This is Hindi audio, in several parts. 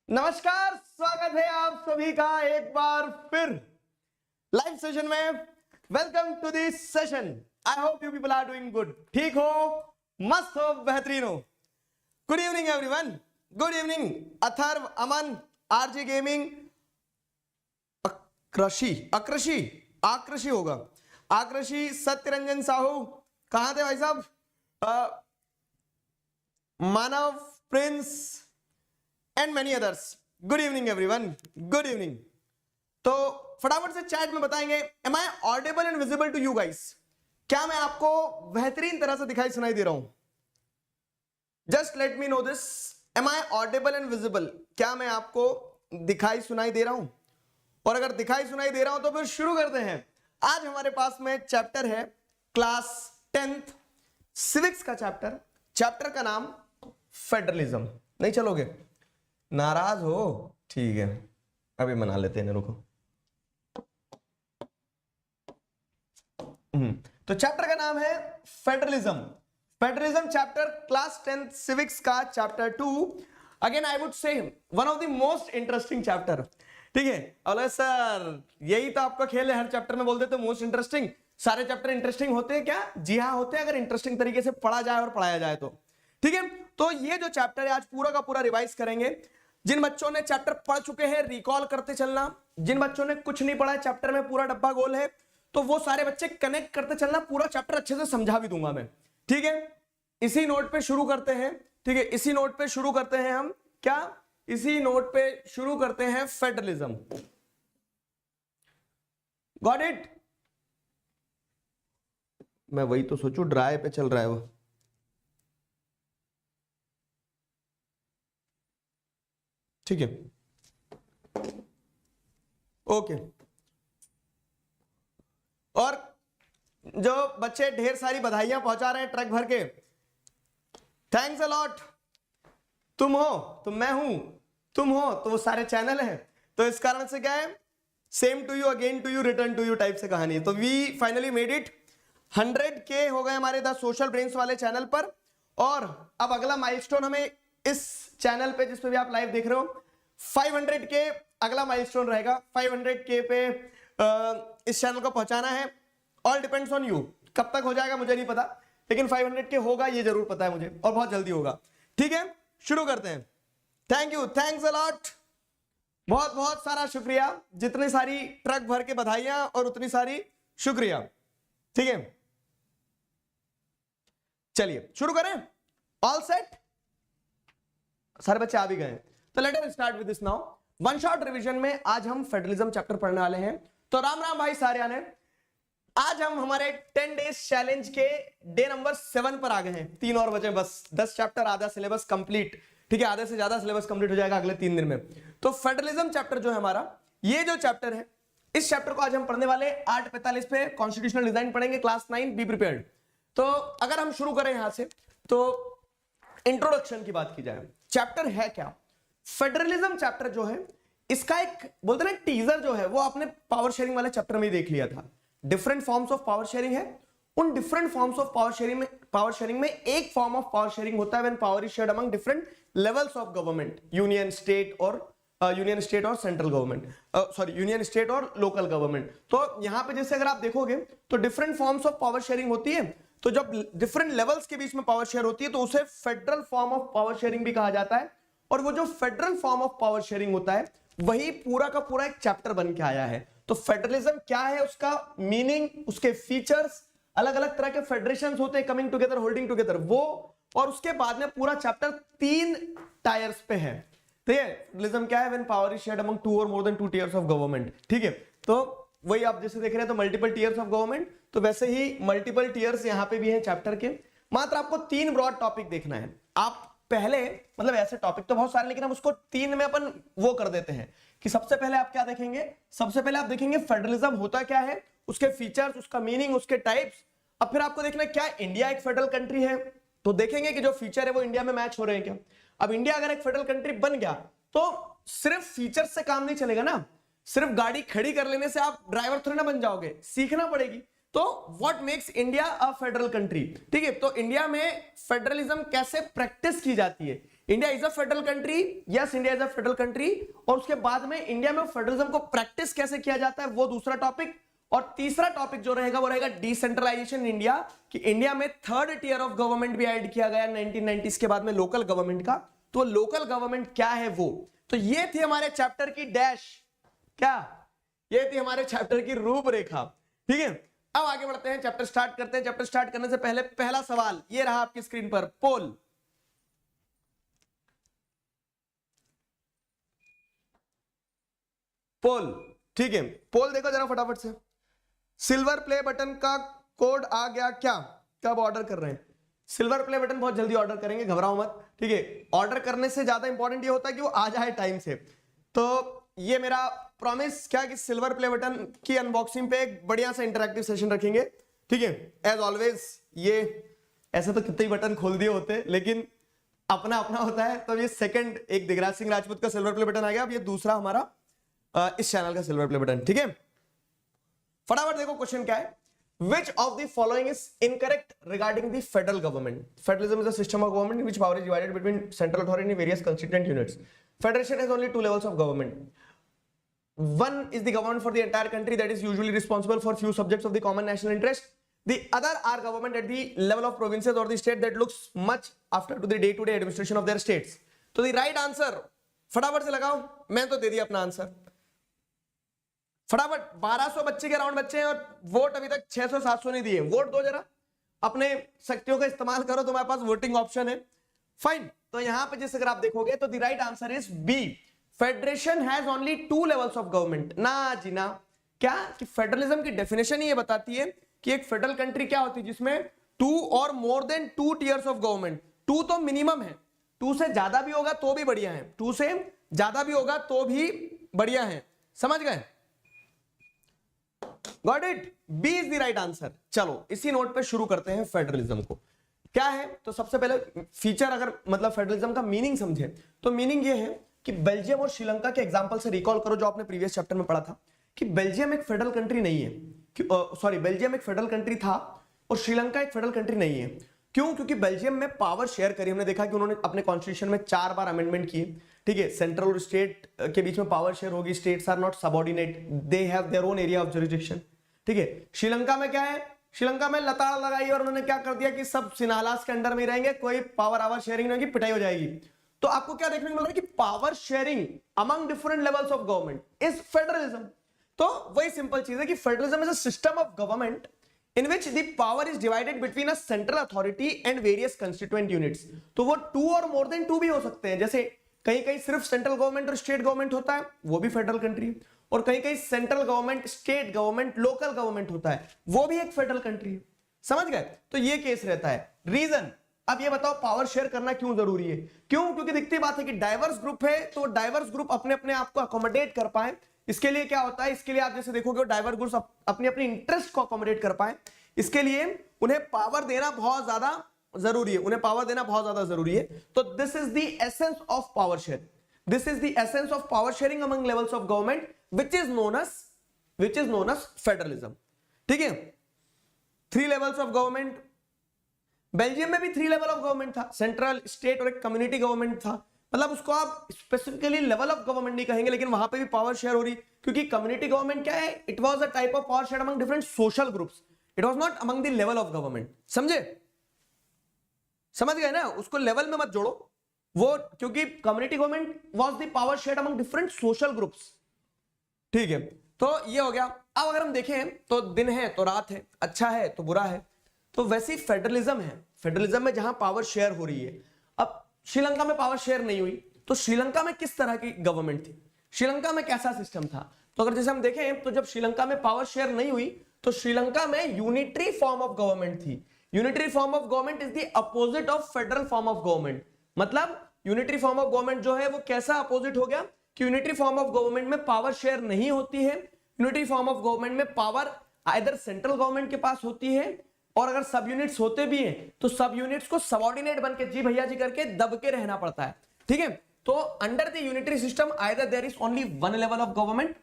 नमस्कार, स्वागत है आप सभी का एक बार फिर लाइव सेशन में। Welcome to this session. I hope you people are doing good. ठीक हो, मस्त हो, बेहतरीन हो। Good evening everyone, good evening. Atharv, Aman, RJ gaming, Akrishi होगा, आकृषि, सत्यरंजन साहू, कहां थे भाई साहब? Manav, Prince and many others. Good evening everyone, good evening. तो फटाफट से चैट में बताएंगे, am I audible and visible to you guys? क्या मैं आपको बेहतरीन तरह से दिखाई सुनाई दे रहा हूं? Just let me know this. Am I audible and visible? क्या मैं आपको दिखाई सुनाई दे रहा हूं? और अगर दिखाई सुनाई दे रहा हूं तो फिर शुरू करते हैं। आज हमारे पास में चैप्टर है क्लास 10th सिविक्स का चैप्टर का नाम फेडरलिज्म। नहीं चलोगे? नाराज हो? ठीक है, अभी मना लेते हैं, रुको। तो चैप्टर का नाम है federalism chapter, class 10th civics का chapter 2। Again I would say one of the most interesting chapter. ठीक है, अरे सर यही तो आपका खेल है, हर चैप्टर में बोल देते मोस्ट इंटरेस्टिंग। सारे चैप्टर इंटरेस्टिंग होते हैं क्या? जी हाँ होते हैं, अगर इंटरेस्टिंग तरीके से पढ़ा जाए और पढ़ाया जाए तो। ठीक है, तो ये जो चैप्टर है आज पूरा का पूरा रिवाइज करेंगे। जिन बच्चों ने चैप्टर पढ़ चुके हैं रिकॉल करते चलना, जिन बच्चों ने कुछ नहीं पढ़ा है, चैप्टर में पूरा डब्बा गोल है, तो वो सारे बच्चे कनेक्ट करते चलना। पूरा चैप्टर अच्छे से समझा भी दूंगा मैं। ठीक है, इसी नोट पे शुरू करते हैं। ठीक है, इसी नोट पे शुरू करते हैं हम। क्या? इसी नोट पे शुरू करते हैं फेडरलिज्म। Got it? मैं वही तो सोचू, ड्राई पे चल रहा है वो। ठीक है, ओके। और जो बच्चे ढेर सारी बधाइयां पहुंचा रहे हैं ट्रक भर के, थैंक्स अ लॉट। तुम हो तो मैं हूं, तुम हो तो वो सारे चैनल हैं। तो इस कारण से क्या है, same to you, again to you, return to you type से कहानी है। तो we finally made it. 100K हो गए हमारे द सोशल ब्रेन्स वाले चैनल पर। और अब अगला माइलस्टोन हमें इस चैनल पे, जिस पे भी आप लाइव देख रहे हो, 500K अगला माइलस्टोन रहेगा। 500K पे इस चैनल को पहुंचाना है। All depends on you. कब तक हो जाएगा मुझे नहीं पता, लेकिन 500K होगा ये जरूर पता है मुझे, और बहुत जल्दी होगा। ठीक है, शुरू करते हैं। Thank you, thanks a lot, बहुत बहुत सारा शुक्रिया। जितनी सारी ट्रक भर के बधाइयां और उतनी सारी शुक्रिया। ठीक है, चलिए शुरू करें। All set? सारे बच्चे आ भी गए, तो let us start with this now. One shot revision में आज हम फेडरलिज्म चैप्टर पढ़ने वाले हैं। तो राम राम भाई सारे ने। आज हम हमारे 10 डेज चैलेंज के डे नंबर 7 पर आ गए हैं। 3 और बचे बस, 10 चैप्टर, आधा सिलेबस कंप्लीट। ठीक है, आधे से ज्यादा सिलेबस कंप्लीट हो जाएगा अगले 3 दिन में। तो फेडरलिज्म चैप्टर जो है हमारा, ये जो चैप्टर है, इस चैप्टर को आज हम पढ़ने वाले 8:45 पे कॉन्स्टिट्यूशनल डिजाइन पढ़ेंगे, क्लास 9, बी प्रिपेयर्ड। तो अगर हम शुरू करें यहां से, तो इंट्रोडक्शन की बात की जाए, चैप्टर है क्या? फेडरलिज्म चैप्टर जो है, इसका एक बोलते ना टीजर जो है, वो आपने पावर शेयरिंग वाले चैप्टर में ही देख लिया था। Different forms of power sharing है। उन different forms of power sharing में एक फॉर्म ऑफ पावर शेयरिंग होता है when power is shared among different levels of government, union state और central government, sorry union state और लोकल गवर्नमेंट। तो यहां पे जैसे अगर आप देखोगे तो different forms of power sharing होती है। तो जब डिफरेंट लेवल्स के बीच में पावर शेयर होती है तो उसे federal form of power sharing भी कहा जाता है। और वो जो federal form of power sharing होता है, वही पूरा का पूरा एक चैप्टर बन के आया है। तो फेडरलिज्म क्या है, उसका मीनिंग, उसके फीचर्स, अलग अलग तरह के फेडरेशंस होते हैं, कमिंग टुगेदर, होल्डिंग टुगेदर, वो, और उसके बाद में पूरा चैप्टर 3 टायर्स पे है। ठीक है, फेडरलिज्म क्या है? When power is shared among 2 और more than 2 tiers of government. ठीक है, तो वही आप जैसे देख रहे हैं, तो मल्टीपल टियर्स ऑफ गवर्नमेंट, तो वैसे ही मल्टीपल टियर्स यहां पे भी हैं चैप्टर के। मात्र आपको 3 ब्रॉड टॉपिक देखना है। आप पहले, मतलब ऐसे टॉपिक तो बहुत सारे, लेकिन हम उसको 3 में अपन वो कर देते हैं कि सबसे पहले आप क्या देखेंगे? सबसे पहले आप देखेंगे फेडरलिज्म होता क्या है, उसके फीचर्स, उसका मीनिंग, उसके टाइप्स। अब फिर आपको देखना क्या इंडिया एक फेडरल कंट्री है, तो देखेंगे कि जो फीचर है वो इंडिया में मैच हो रहे हैं क्या। अब इंडिया अगर एक फेडरल कंट्री बन गया तो सिर्फ फीचर्स से काम नहीं चलेगा ना। सिर्फ गाड़ी खड़ी कर लेने से आप ड्राइवर थोड़ी ना बन जाओगे, सीखना पड़ेगी। तो what makes India a federal country? ठीक है, तो इंडिया में फेडरलिज्म कैसे प्रैक्टिस की जाती है, India is a federal country, yes India is a federal country, और उसके बाद में इंडिया में फेडरलिज्म को प्रैक्टिस कैसे किया जाता है वो दूसरा टॉपिक, और तीसरा टॉपिक जो रहेगा वो रहेगा डिसेंट्रलाइजेशन इन इंडिया, कि इंडिया में थर्ड टियर ऑफ गवर्नमेंट भी ऐड किया गया 1990s के बाद में लोकल गवर्नमेंट का, तो लोकल गवर्नमेंट क्या है वो। तो ये थी हमारे चैप्टर की डैश, क्या ये थी हमारे चैप्टर की रूपरेखा, ठीक है। अब आगे बढ़ते हैं, चैप्टर स्टार्ट करते हैं। चैप्टर स्टार्ट करने से पहले पहला सवाल ये रहा आपकी स्क्रीन पर, पोल। पोल, ठीक है, पोल देखो जरा फटाफट से। सिल्वर प्ले बटन का कोड आ गया क्या? कब ऑर्डर कर रहे हैं? सिल्वर प्ले बटन बहुत जल्दी ऑर्डर करेंगे, घबराओ मत, ठीक है। ऑर्डर करने से ज्यादा इंपॉर्टेंट ये होता है कि वो आ जाए टाइम से। तो ये मेरा प्रॉमिस क्या कि सिल्वर प्ले बटन की अनबॉक्सिंग पे एक बढ़िया सा इंटरैक्टिव सेशन रखेंगे, ठीक है। एज ऑलवेज ये ऐसे तो कितने ही बटन खोल दिए होते, लेकिन अपना अपना होता है। तो ये सेकंड एक दिगराज सिंह राजपूत का सिल्वर प्ले बटन आ गया, अब ये दूसरा हमारा इस चैनल का सिल्वर प्ले बटन, ठीक है। फटाफट देखो क्वेश्चन क्या है। Which of the following is incorrect regarding the federal government? Federalism is a system of government in which power is divided between central authority and various constituent units. Federation has only two levels of government. One is the government for the entire country that is usually responsible for few subjects of the common national interest. The other are government at the level of provinces or the state that looks much after to the day-to-day administration of their states. तो the right answer फटाफट से लगाओ, मैं तो दे दिया अपना आंसर फटाफट। 1200 बच्चे के राउंड बच्चे हैं और वोट अभी तक 600-700 नहीं दिए। वोट दो जरा, अपने शक्तियों का इस्तेमाल करो, तुम्हारे पास वोटिंग ऑप्शन है, फाइन। तो यहां पे जिस अगर आप देखोगे तो the right answer is B, federation has only 2 levels of government. ना जी ना, क्या कि फेडरलिज्म की डेफिनेशन ही ये बताती है कि एक फेडरल कंट्री क्या होती है जिसमें 2 और more than 2 tiers of government. 2 तो मिनिमम है, 2 से ज्यादा भी होगा तो भी बढ़िया है, 2 से ज्यादा भी होगा तो भी बढ़िया है, समझ गए? Got it, B is the right answer. चलो इसी नोट पे शुरू करते हैं फेडरलिज्म को। क्या है तो सबसे पहले फीचर, अगर मतलब फेडरलिज्म का मीनिंग समझे तो मीनिंग ये है कि बेल्जियम और श्रीलंका के एग्जांपल से रिकॉल करो जो आपने प्रीवियस चैप्टर में पढ़ा था कि बेल्जियम एक फेडरल कंट्री नहीं है, सॉरी बेल्जियम एक फेडरल कंट्री था और श्रीलंका एक फेडरल कंट्री नहीं है। क्यों? क्योंकि बेल्जियम में पावर शेयर करी, हमने देखा कि उन्होंने अपने कॉन्स्टिट्यूशन में 4 बार अमेंडमेंट किए, ठीक है। सेंट्रल और स्टेट के बीच में पावर शेयर होगी, states are not subordinate, they have their own area of jurisdiction, ठीक है। श्रीलंका में क्या है, श्रीलंका में लताड़ लगाई और उन्होंने क्या कर दिया कि सब सिनालास के अंडर में रहेंगे, कोई पावर आवर शेयरिंग नहीं होगी, पिटाई हो जाएगी। तो आपको क्या देखने को मिल रहा है कि power sharing among different levels of government is federalism. तो वही सिंपल चीज है कि federalism is a system of government in which the power is divided between a central authority and various constituent units। तो वो 2 और more than 2 भी हो सकते हैं, जैसे कहीं कहीं सिर्फ सेंट्रल गवर्नमेंट और स्टेट गवर्नमेंट होता है, वो भी फेडरल कंट्री, और कहीं कहीं central government, state government, local government होता है, वो भी एक फेडरल कंट्री है, समझ गए? तो ये केस रहता है। रीजन, अब ये बताओ पावर शेयर करना क्यों जरूरी है? क्यों? क्योंकि दिखती बात है कि डाइवर्स ग्रुप है, तो डाइवर्स ग्रुप अपने अपने आप को अकोमोडेट कर पाए। इसके लिए क्या होता है, इसके लिए आप जैसे देखोगे डाइवर्स ग्रुप अपनी अपनी इंटरेस्ट को अकोमोडेट कर पाए, इसके लिए उन्हें पावर देना बहुत ज्यादा जरूरी है, उन्हें पावर देना बहुत ज्यादा जरूरी है। तो this is the essence of power share, this is the essence of power sharing among levels of government which is known as federalism, ठीक है। 3 लेवल्स ऑफ गवर्नमेंट, बेल्जियम में भी 3 लेवल ऑफ गवर्नमेंट था, सेंट्रल, स्टेट और एक कम्युनिटी गवर्नमेंट था। मतलब उसको आप स्पेसिफिकली लेवल ऑफ गवर्नमेंट नहीं कहेंगे, लेकिन वहां पे भी पावर शेयर हो रही, क्योंकि कम्युनिटी गवर्नमेंट क्या है, it was a type of power share among different social groups, it was not among the level of government. समझे? समझ गए ना? उसको लेवल में मत जोड़ो वो, क्योंकि community government was the power share among different social groups, ठीक है। तो ये हो गया। अब अगर हम देखें तो दिन है तो रात है, अच्छा है तो बुरा है, तो वैसे ही फेडरलिज्म है, फेडरलिज्म में जहां पावर शेयर हो रही है। अब श्रीलंका में पावर शेयर नहीं हुई, तो श्रीलंका में किस तरह की गवर्नमेंट थी, श्रीलंका में कैसा सिस्टम था? तो अगर जैसे हम देखें तो जब श्रीलंका में पावर शेयर नहीं हुई तो श्रीलंका में यूनिटरी फॉर्म ऑफ गवर्नमेंट थी। Unitary form of government is the opposite of federal form of government. मतलब यूनिटरी फॉर्म ऑफ गवर्नमेंट जो है वो कैसा अपोजिट हो गया कि यूनिटरी फॉर्म ऑफ गवर्नमेंट में पावर शेयर नहीं होती है, यूनिटरी फॉर्म ऑफ गवर्नमेंट में पावर आइदर सेंट्रल गवर्नमेंट के पास होती है, और अगर सब यूनिट्स होते भी हैं तो सब यूनिट्स को सबऑर्डिनेट बन के जी भैया जी करके दब के रहना पड़ता है, ठीक है। तो under the unitary system either there is only 1 level of government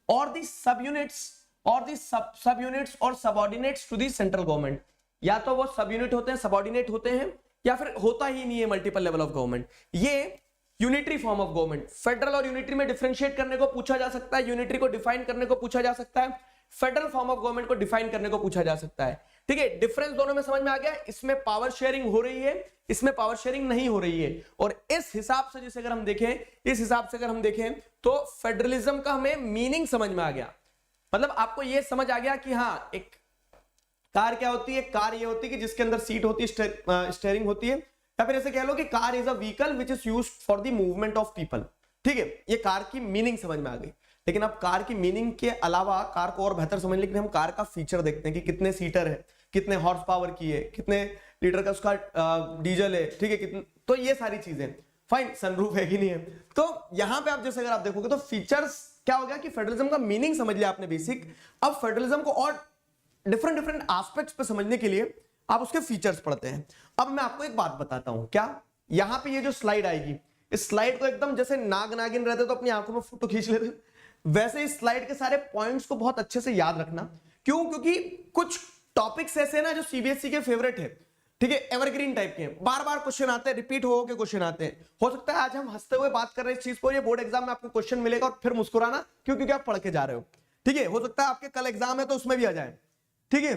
और the sub units are subordinates to the central government, या तो वो सब यूनिट होते हैं, सबऑर्डिनेट होते हैं, या फिर होता ही नहीं है मल्टीपल लेवल ऑफ गवर्नमेंट। ये unitary form of government, federal और यूनिटरी में डिफरेंशिएट करने को पूछा जा सकता है, यूनिटरी को डिफाइन करने को पूछा जा सकता है, फेडरल फॉर्म ऑफ गवर्नमेंट को डिफाइन करने को पूछा जा सकता है। ठीक है, डिफरेंस दोनों में समझ में आ गया। इसमें पावर शेयरिंग हो रही है, इसमें पावर शेयरिंग नहीं हो रही है। और इस हिसाब से जैसे अगर हम देखें, इस हिसाब से अगर हम देखें तो फेडरलिज्म का हमें मीनिंग समझ में आ गया। मतलब आपको यह समझ आ गया कि हाँ, एक कार क्या होती है, कार ये होती है कि जिसके अंदर सीट होती है, स्टीयरिंग होती है, या फिर ऐसे कह लो कि car is a vehicle which is used for the movement of people. ठीक है, ये कार की मीनिंग समझ में आ गई। लेकिन अब कार की मीनिंग के अलावा कार को और बेहतर समझने के लिए हम कार का फीचर देखते हैं कि कितने सीटर है, कितने हॉर्स पावर की है, कितने लीटर का उसका डीजल है। ठीक है, कितने, तो ये सारी चीजें फाइन, सनरूफ है कि नहीं है। तो यहां पे आप जैसे अगर आप देखोगे तो फीचर्स क्या हो गया कि फेडरलिज्म का मीनिंग समझ लिया आपने बेसिक। अब फेडरलिज्म को और डिफरेंट डिफरेंट एस्पेक्ट्स पे समझने के लिए आप उसके फीचर्स पढ़ते हैं। अब मैं आपको एक बात बताता हूं, क्या यहां पे ये जो स्लाइड आएगी, इस स्लाइड को एकदम जैसे नाग नागिन रहते तो अपनी आंखों में फोटो खींच लेते, वैसे इस स्लाइड के सारे पॉइंट्स को बहुत अच्छे से याद रखना। क्यों? क्योंकि कुछ टॉपिक्स ऐसे हैं ना जो सीबीएसई के फेवरेट है। ठीक है, एवरग्रीन टाइप के, बार बार क्वेश्चन आते हैं, रिपीट हो के क्वेश्चन आते हैं। हो सकता है आज हम हंसते हुए बात कर रहे हैं इस चीज पर, ये बोर्ड एग्जाम में आपको क्वेश्चन मिलेगा और फिर मुस्कुराना, क्योंकि आप पढ़ के जा रहे हो। ठीक है, हो सकता है आपके कल एग्जाम है तो उसमें भी आ जाए। ठीक है,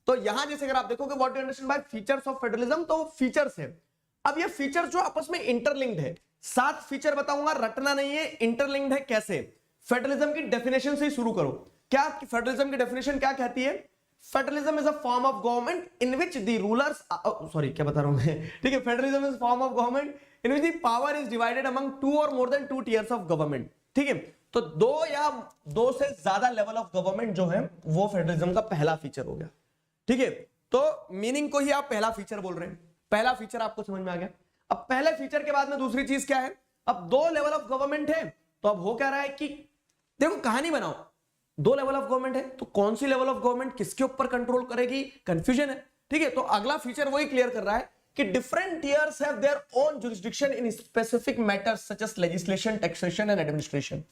तो यहां जैसे अगर आप देखोगे what do you understand by features of federalism, तो फीचर्स है। अब ये फीचर्स जो आपस में इंटरलिंक्ड है, 7 फीचर बताऊंगा, रटना नहीं है, इंटरलिंक्ड है कैसे। फेडरलिज्म की डेफिनेशन से ही शुरू करो। क्या फेडरलिज्म की डेफिनेशन क्या कहती है? Federalism is a form of government in which the rulers, sorry क्या बता रहा हूं मैं, ठीक है, federalism is form of government in which the power is divided among 2 और more than 2 tiers of government. ठीक है, तो 2 या 2 से ज्यादा लेवल ऑफ गवर्नमेंट जो है वो फेडरलिज्म का पहला फीचर हो गया। ठीक है, तो मीनिंग को ही आप पहला फीचर बोल रहे हैं, पहला फीचर आपको समझ में आ गया। अब पहले फीचर के बाद में दूसरी चीज क्या है? अब 2 लेवल ऑफ गवर्नमेंट है, तो अब हो क्या रहा है कि देखो कहानी बनाओ, 2 लेवल ऑफ गवर्नमेंट है तो कौन सी लेवल ऑफ गवर्नमेंट किसके ऊपर कंट्रोल करेगी, कंफ्यूजन है। ठीक है, तो अगला फीचर वही क्लियर कर रहा है कि different tiers have their own jurisdiction in specific matters such as legislation, taxation and administration.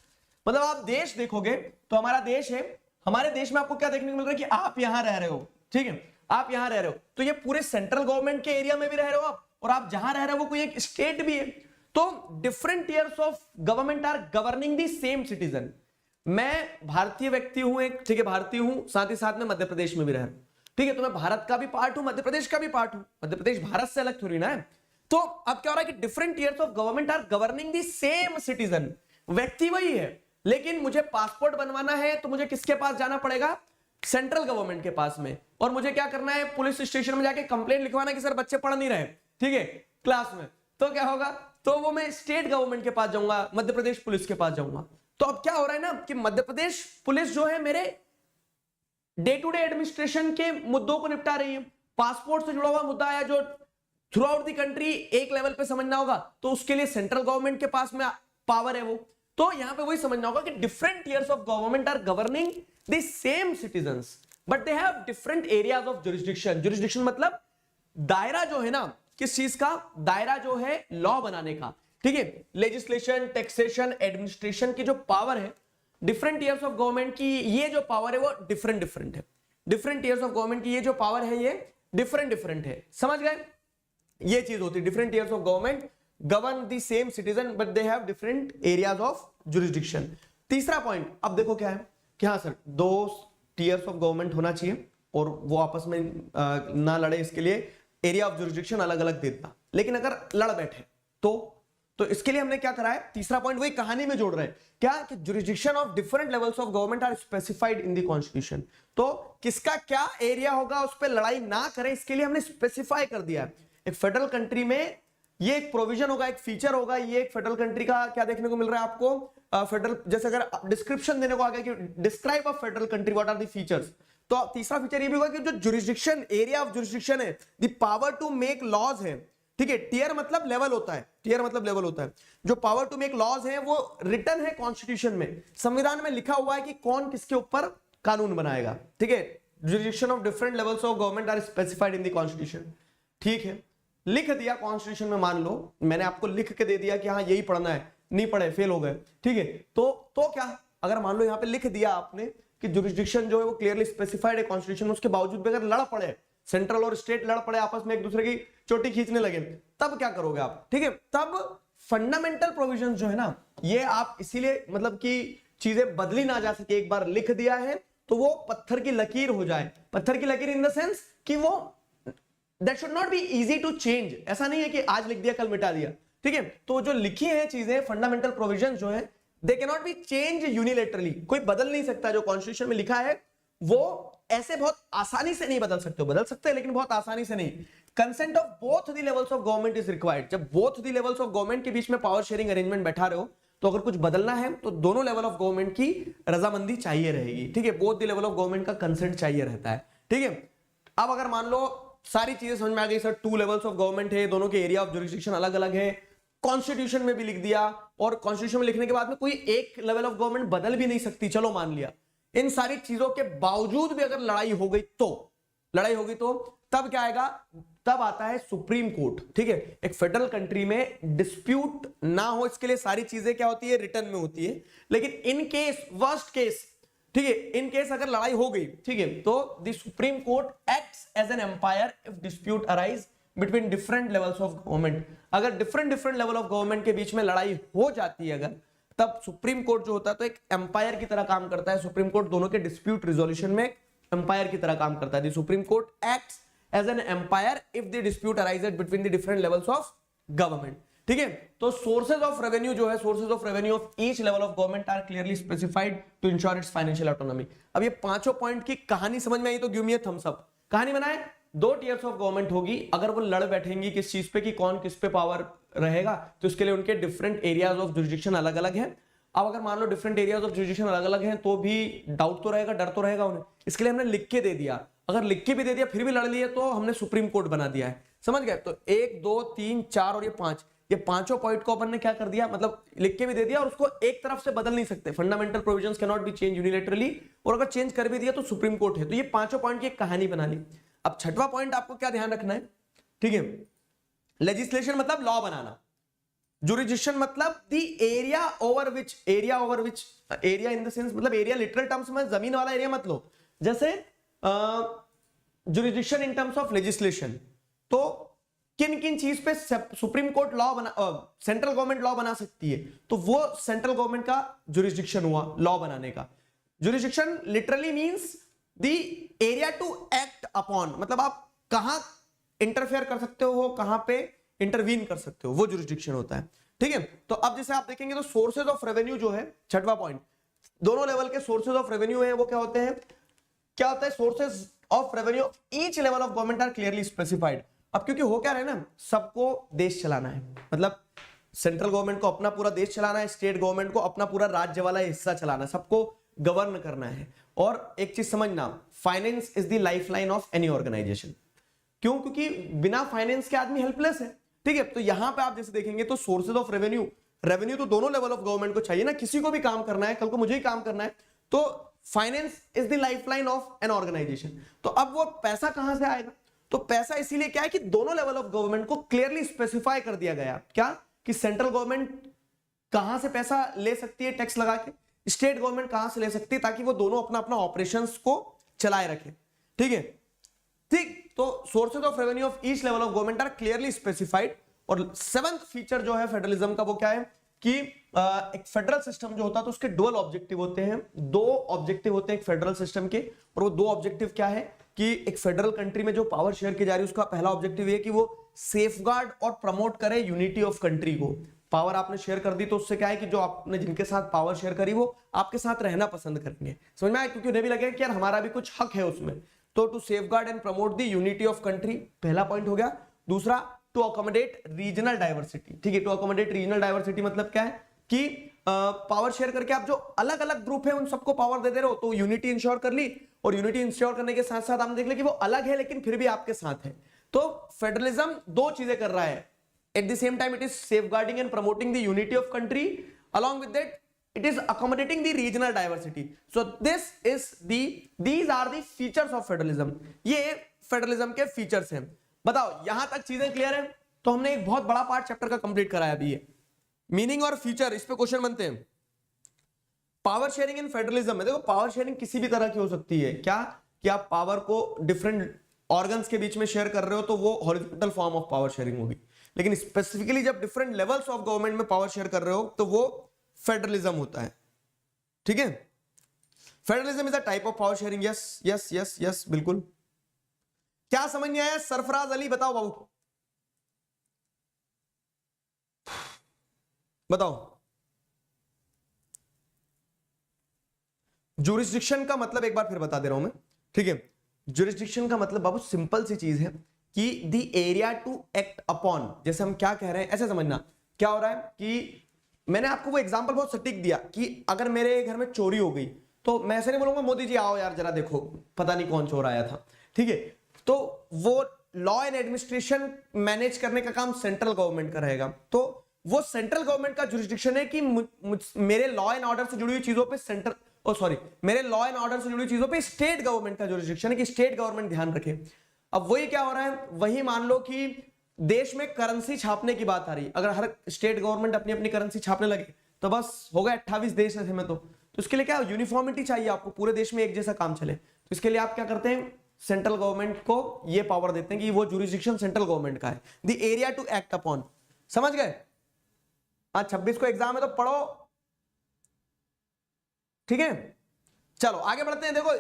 मतलब आप देश देखोगे तो हमारा देश है, हमारे देश में आपको क्या देखने को मिल रहा है कि आप यहां रह रहे हो। ठीक है, आप यहां रह रहे हो तो ये पूरे सेंट्रल गवर्नमेंट के एरिया में भी रह रहे हो आप, और आप जहां रह रहे हो वो कोई एक स्टेट भी है। तो different tiers of government are governing the same citizen. मैं भारतीय व्यक्ति हूं एक, ठीक है, भारतीय हूं, साथ ही साथ में मध्य प्रदेश में भी रह रहा हूं। ठीक है, तो मैं भारत का भी पार्ट हूं, मध्य प्रदेश का भी पार्ट हूं, मध्य प्रदेश भारत से अलग थोड़ी ना है। तो अब क्या हो रहा है कि different tiers of government are governing the same citizen. व्यक्ति वही है, लेकिन मुझे पासपोर्ट बनवाना है तो मुझे किसके पास जाना पड़ेगा? सेंट्रल गवर्नमेंट के पास में। और मुझे क्या करना है? पुलिस स्टेशन में जाके कंप्लेंट लिखवाना कि सर बच्चे पढ़ नहीं रहे, ठीक है, क्लास में, तो क्या होगा? तो वो मैं स्टेट गवर्नमेंट के पास जाऊंगा, मध्य प्रदेश पुलिस के पास जाऊंगा। तो अब क्या हो रहा है ना कि मध्य प्रदेश पुलिस जो है मेरे डे टू डे एडमिनिस्ट्रेशन के मुद्दों को निपटा रही है। पासपोर्ट से जुड़ा हुआ मुद्दा आया जो थ्रू आउट द कंट्री एक लेवल पे समझना होगा, तो उसके लिए सेंट्रल गवर्नमेंट के पास में पावर है वो। तो यहां पे वही समझना होगा कि different tiers of government are governing the same citizens but they have different areas of jurisdiction. Jurisdiction मतलब दायरा जो है ना, किस चीज का दायरा जो है? लॉ बनाने का। ठीक है, लेजिस्लेशन, टैक्सेशन, एडमिनिस्ट्रेशन की जो पावर है डिफरेंट टियर्स ऑफ गवर्नमेंट की, ये जो पावर है वो डिफरेंट डिफरेंट है। डिफरेंट टियर्स ऑफ गवर्नमेंट की ये जो पावर है ये डिफरेंट डिफरेंट है। समझ गए? ये चीज होती है, different tiers of government govern the same citizen but they have different areas of jurisdiction. तीसरा पॉइंट अब देखो क्या है कि हाँ सर 2 टियर्स ऑफ गवर्नमेंट होना चाहिए और वो आपस में ना लड़े, इसके लिए एरिया ऑफ जुरिसडिक्शन अलग अलग देता। लेकिन अगर लड़ बैठे तो इसके लिए हमने क्या करा है? तीसरा पॉइंट वही कहानी में जोड़ रहे हैं, क्या कि jurisdiction of different levels of government are specified in the constitution. तो किसका क्या एरिया होगा उस पर लड़ाई ना करें, इसके लिए हमने स्पेसिफाई कर दिया है। एक फेडरल कंट्री में ये एक प्रोविजन होगा, एक फीचर होगा। ये एक फेडरल कंट्री का क्या देखने को मिल रहा है आपको? फेडरल, जैसे अगर डिस्क्रिप्शन देने को आ गया कि describe a federal country, what are the features, तो तीसरा फीचर ये भी होगा कि जो जुरिसडिक्शन, एरिया ऑफ जुरिसडिक्शन है, the power to make laws है। ठीक है, टियर मतलब लेवल होता है, टियर मतलब लेवल होता है। जो पावर टू मेक लॉज है वो रिटन है कॉन्स्टिट्यूशन में, संविधान में लिखा हुआ है कि कौन किसके ऊपर कानून बनाएगा। ठीक है, jurisdiction of different levels of government are specified in the constitution. ठीक है, लिख दिया कॉन्स्टिट्यूशन में, मान लो मैंने आपको लिख के दे दिया कि हाँ यही पढ़ना है, नहीं पढ़े फेल हो गए। ठीक है, तो क्या, अगर मान लो यहाँ पे लिख दिया आपने कि जुरिसडिक्शन जो है वो क्लियरली स्पेसिफाइड है कॉन्स्टिट्यूशन में, उसके बावजूद भी अगर लड़ पड़े सेंट्रल और स्टेट लड़ पड़े आपस में, एक दूसरे की चोटी खींचने लगे, तब क्या करोगे आप? ठीक है, तब फंडामेंटल प्रोविजन जो है ना, ये आप इसीलिए मतलब कि चीजें बदली ना जा सके, एक बार लिख दिया है तो वो पत्थर की लकीर हो जाए। पत्थर की लकीर इन द सेंस कि वो that should not be easy to change, ऐसा नहीं है कि आज लिख दिया कल मिटा दिया। ठीक है, तो जो लिखी है चीजें, फंडामेंटल प्रोविजन जो है, they can not be change unilaterally, कोई बदल नहीं सकता। जो कॉन्स्टिट्यूशन में लिखा है वो ऐसे बहुत आसानी से नहीं बदल सकते हो, बदल सकते हैं लेकिन बहुत आसानी से नहीं। Consent of both the levels of government is required. जब both the levels of government के बीच में पावर शेयरिंग अरेंजमेंट बैठा रहे हो, तो अगर कुछ बदलना है तो दोनों लेवल ऑफ गवर्नमेंट की रजामंदी चाहिए रहेगी। ठीक है, both the level of government का कंसेंट चाहिए रहता है। ठीक है, अब अगर मान लो सारी चीजें समझ में आ गई सर, 2 लेवल्स ऑफ गवर्नमेंट है, दोनों के एरिया ऑफ जुरिस्डिक्शन अलग अलग है, कॉन्स्टिट्यूशन में भी लिख दिया, और कॉन्स्टिट्यूशन में लिखने के बाद में कोई एक लेवल ऑफ गवर्नमेंट बदल भी नहीं सकती, चलो मान लिया। इन सारी चीजों के बावजूद भी अगर लड़ाई हो गई तो तब क्या आएगा? तब आता है सुप्रीम कोर्ट। ठीक है, एक फेडरल कंट्री में डिस्प्यूट ना हो इसके लिए सारी चीजें क्या होती है? रिटर्न में होती है। लेकिन इन केस, वर्स्ट केस, ठीक है, इन केस अगर लड़ाई हो गई, ठीक है, तो the Supreme Court acts as an umpire if dispute arise between different levels of government. अगर डिफरेंट लेवल ऑफ गवर्नमेंट के बीच में लड़ाई हो जाती है अगर, तब सुप्रीम कोर्ट जो होता है तो एक एम्पायर की तरह काम करता है। सुप्रीम कोर्ट दोनों के डिस्प्यूट रिजोल्यूशन में एम्पायर की तरह काम करता है। The Supreme Court acts as an umpire if the dispute arises between the different levels of government. ठीक है, तो सोर्सेज ऑफ रेवेन्यू जो है, sources of revenue of each level of government are clearly specified to ensure its financial autonomy. अब ये पांचों पॉइंट की कहानी समझ में आई तो give me a thumbs up. कहानी बनाए, 2 टीयर्स ऑफ गवर्नमेंट होगी, अगर वो लड़ बैठेंगी किस चीज पे कि कौन किस पे पावर रहेगा, तो उसके लिए उनके डिफरेंट एरियाज ऑफ जुरिस्डिक्शन अलग अलग है। अब अगर मान लो डिफरेंट एरियाज ऑफ जुरिस्डिक्शन अलग अलग हैं, तो भी डाउट तो रहेगा, डर तो रहेगा उन्हें। इसके लिए हमने लिख के दे दिया, अगर लिख के भी दे दिया फिर भी लड़ लिए तो हमने सुप्रीम कोर्ट बना दिया है। समझ गए? तो 1 2 3 4 और ये 5, ये पांचों पॉइंट को अपन ने क्या कर दिया, मतलब लिख के भी दे दिया और उसको एक तरफ से बदल नहीं सकते। Fundamental provisions can not be change unilaterally, और अगर चेंज कर भी दिया तो सुप्रीम कोर्ट है। तो ये पांचों पॉइंट की एक कहानी बना ली। अब छठवां पॉइंट आपको क्या ध्यान रखना है? ठीक है, लेजिस्लेशन मतलब लॉ बनाना, जुरिस्डिक्शन मतलब the area over which, area in the sense मतलब एरिया लिटरल टर्म्स में जमीन वाला एरिया मत लो। जैसे jurisdiction in terms of legislation, तो किन किन चीज पे सुप्रीम कोर्ट लॉ बना, सेंट्रल गवर्नमेंट लॉ बना सकती है, तो वो सेंट्रल गवर्नमेंट का जुरिस्डिक्शन हुआ लॉ बनाने का। Jurisdiction literally means the area to act upon, मतलब आप कहां इंटरफेयर कर सकते हो, कहां पे इंटरवीन कर सकते हो, वो जुरिस्डिक्शन होता है। ठीक है, तो अब जैसे आप देखेंगे तो सोर्सेज ऑफ रेवेन्यू जो है, छठवां पॉइंट, दोनों लेवल के सोर्सेज ऑफ रेवेन्यू है, वो क्या होते हैं? क्या होता है? Sources of revenue each level of government are clearly specified. अब क्योंकि हो क्या रहा है ना, सबको देश चलाना है, मतलब सेंट्रल गवर्नमेंट को अपना पूरा देश चलाना है, स्टेट गवर्नमेंट को अपना पूरा राज्य वाला हिस्सा चलाना है, सबको गवर्न करना है। और एक चीज समझना, finance is the lifeline of any organisation. क्यों? क्योंकि बिना फाइनेंस के आदमी हेल्पलेस है। ठीक है, तो यहां पे आप जैसे देखेंगे तो सोर्सेज ऑफ रेवेन्यू, रेवेन्यू तो दोनों लेवल ऑफ गवर्नमेंट को चाहिए ना, किसी को भी काम करना है, कल को मुझे ही काम करना है, तो finance is the lifeline of an organisation. तो अब वो पैसा कहां से आएगा? तो पैसा इसीलिए क्या है कि दोनों लेवल ऑफ गवर्नमेंट को क्लियरली स्पेसिफाई कर दिया गया, क्या कि सेंट्रल गवर्नमेंट कहां से पैसा ले सकती है टैक्स लगा के, स्टेट गवर्नमेंट कहां से ले सकती है, ताकि वो दोनों अपना अपना ऑपरेशंस को चलाए रखे। ठीक है, ठीक, तो sources of revenue of each level of government are clearly specified. और 7th फीचर जो है फेडरलिज्म का, वो क्या है कि एक फेडरल सिस्टम जो होता है तो उसके डुअल ऑब्जेक्टिव होते हैं, 2 ऑब्जेक्टिव होते हैं एक फेडरल सिस्टम के, और वो 2 ऑब्जेक्टिव क्या है कि एक फेडरल कंट्री में जो पावर शेयर की जा रही है उसका पहला ऑब्जेक्टिव है कि वो सेफगार्ड और प्रमोट करे यूनिटी ऑफ कंट्री को। पावर आपने शेयर कर दी तो उससे क्या है कि जो आपने जिनके साथ पावर शेयर करी वो आपके साथ रहना पसंद करेंगे, समझ में आया? क्योंकि उन्हें भी लगेगा कि यार हमारा भी कुछ हक है उसमें। तो to safeguard and promote the unity of country, पहला पॉइंट हो गया। दूसरा, टू अकोमोडेट रीजनल डाइवर्सिटी। ठीक है, टू अकोमोडेट रीजनल डाइवर्सिटी मतलब क्या है कि पावर शेयर करके आप जो अलग अलग ग्रुप है उन सबको पावर दे दे रहे हो, तो यूनिटी इंश्योर कर ली, और यूनिटी इंश्योर करने के साथ साथ आपने देख लिया कि वो अलग है लेकिन फिर भी आपके साथ है। तो फेडरलिज्म 2 चीजें कर रहा है, eight the same time it is safeguarding and promoting the unity of country, along with that it is accommodating the regional diversity. So these are the features of federalism. ये फेडरलिज्म के फीचर्स हैं। बताओ यहां तक चीजें क्लियर है? तो हमने एक बहुत बड़ा पार्ट चैप्टर का कंप्लीट कराया अभी। ये मीनिंग और फीचर, इस पे क्वेश्चन बनते हैं। पावर शेयरिंग इन फेडरलिज्म में देखो, पावर शेयरिंग किसी भी तरह की हो सकती है। क्या कि आप पावर को डिफरेंट ऑर्गन्स के बीच में शेयर कर रहे हो तो वो horizontal form of power sharing होगी, लेकिन स्पेसिफिकली जब डिफरेंट लेवल्स ऑफ गवर्नमेंट में पावर शेयर कर रहे हो तो वो फेडरलिज्म होता है। ठीक है, federalism is a type of power sharing. Yes yes yes yes बिल्कुल। क्या समझ नहीं आया? सरफराज अली बताओ बाबू, बताओ। ज्यूरिसडिक्शन का मतलब एक बार फिर बता दे रहा हूं मैं, ठीक है। ज्यूरिसडिक्शन का मतलब बाबू सिंपल सी चीज है कि the area to act upon, जैसे हम क्या कह रहे हैं ऐसे समझना। क्या हो रहा है कि मैंने आपको वो एग्जांपल बहुत सटीक दिया कि अगर मेरे घर में चोरी हो गई तो मैं ऐसे नहीं बोलूंगा मोदी जी आओ यार जरा देखो पता नहीं कौन चोर आया था, ठीक है। तो वो लॉ एंड एडमिनिस्ट्रेशन मैनेज करने का काम सेंट्रल गवर्नमेंट का रहेगा, तो वो सेंट्रल गवर्नमेंट का जुरिसडिक्शन है कि मेरे लॉ एंड ऑर्डर से जुड़ी हुई चीजों पे सेंट्रल मेरे लॉ एंड ऑर्डर से जुड़ी चीजों पे स्टेट गवर्नमेंट का जुरिसडिक्शन है कि स्टेट गवर्नमेंट ध्यान रखे। अब वही क्या हो रहा है, वही मान लो कि देश में करेंसी छापने की बात आ रही, अगर हर स्टेट गवर्नमेंट अपनी अपनी करेंसी छापने लगे तो बस हो गया 28 देश ऐसे में। तो इसके लिए क्या यूनिफॉर्मिटी चाहिए आपको, पूरे देश में एक जैसा काम चले। तो इसके लिए आप क्या करते हैं, सेंट्रल गवर्नमेंट को ये पावर देते हैं कि वो जुरिसडिक्शन सेंट्रल गवर्नमेंट का है, the area to act upon. समझ गए? आज 26 को एग्जाम है तो पढ़ो, ठीक है। चलो आगे बढ़ते हैं। देखो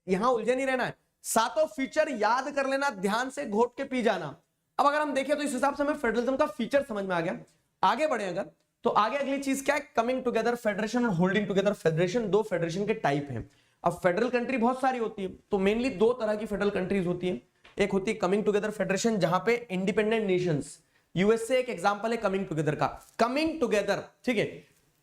यहां उलझे नहीं रहना है, सातों फीचर याद कर लेना, ध्यान से घोट के पी जाना। अब अगर हम देखें तो इस हिसाब से हमें फेडरलिज्म का फीचर समझ में आ गया। आगे बढ़े अगर तो आगे अगली चीज क्या है, कमिंग टुगेदर फेडरेशन और होल्डिंग टुगेदर फेडरेशन। दो फेडरेशन के टाइप हैं। अब फेडरल कंट्री बहुत सारी होती है, तो मेनली दो तरह की फेडरल कंट्रीज होती है। एक होती है कमिंग टुगेदर फेडरेशन जहां पे इंडिपेंडेंट नेशंस, यूएसए एक एग्जांपल है कमिंग टुगेदर का। कमिंग टुगेदर, ठीक है,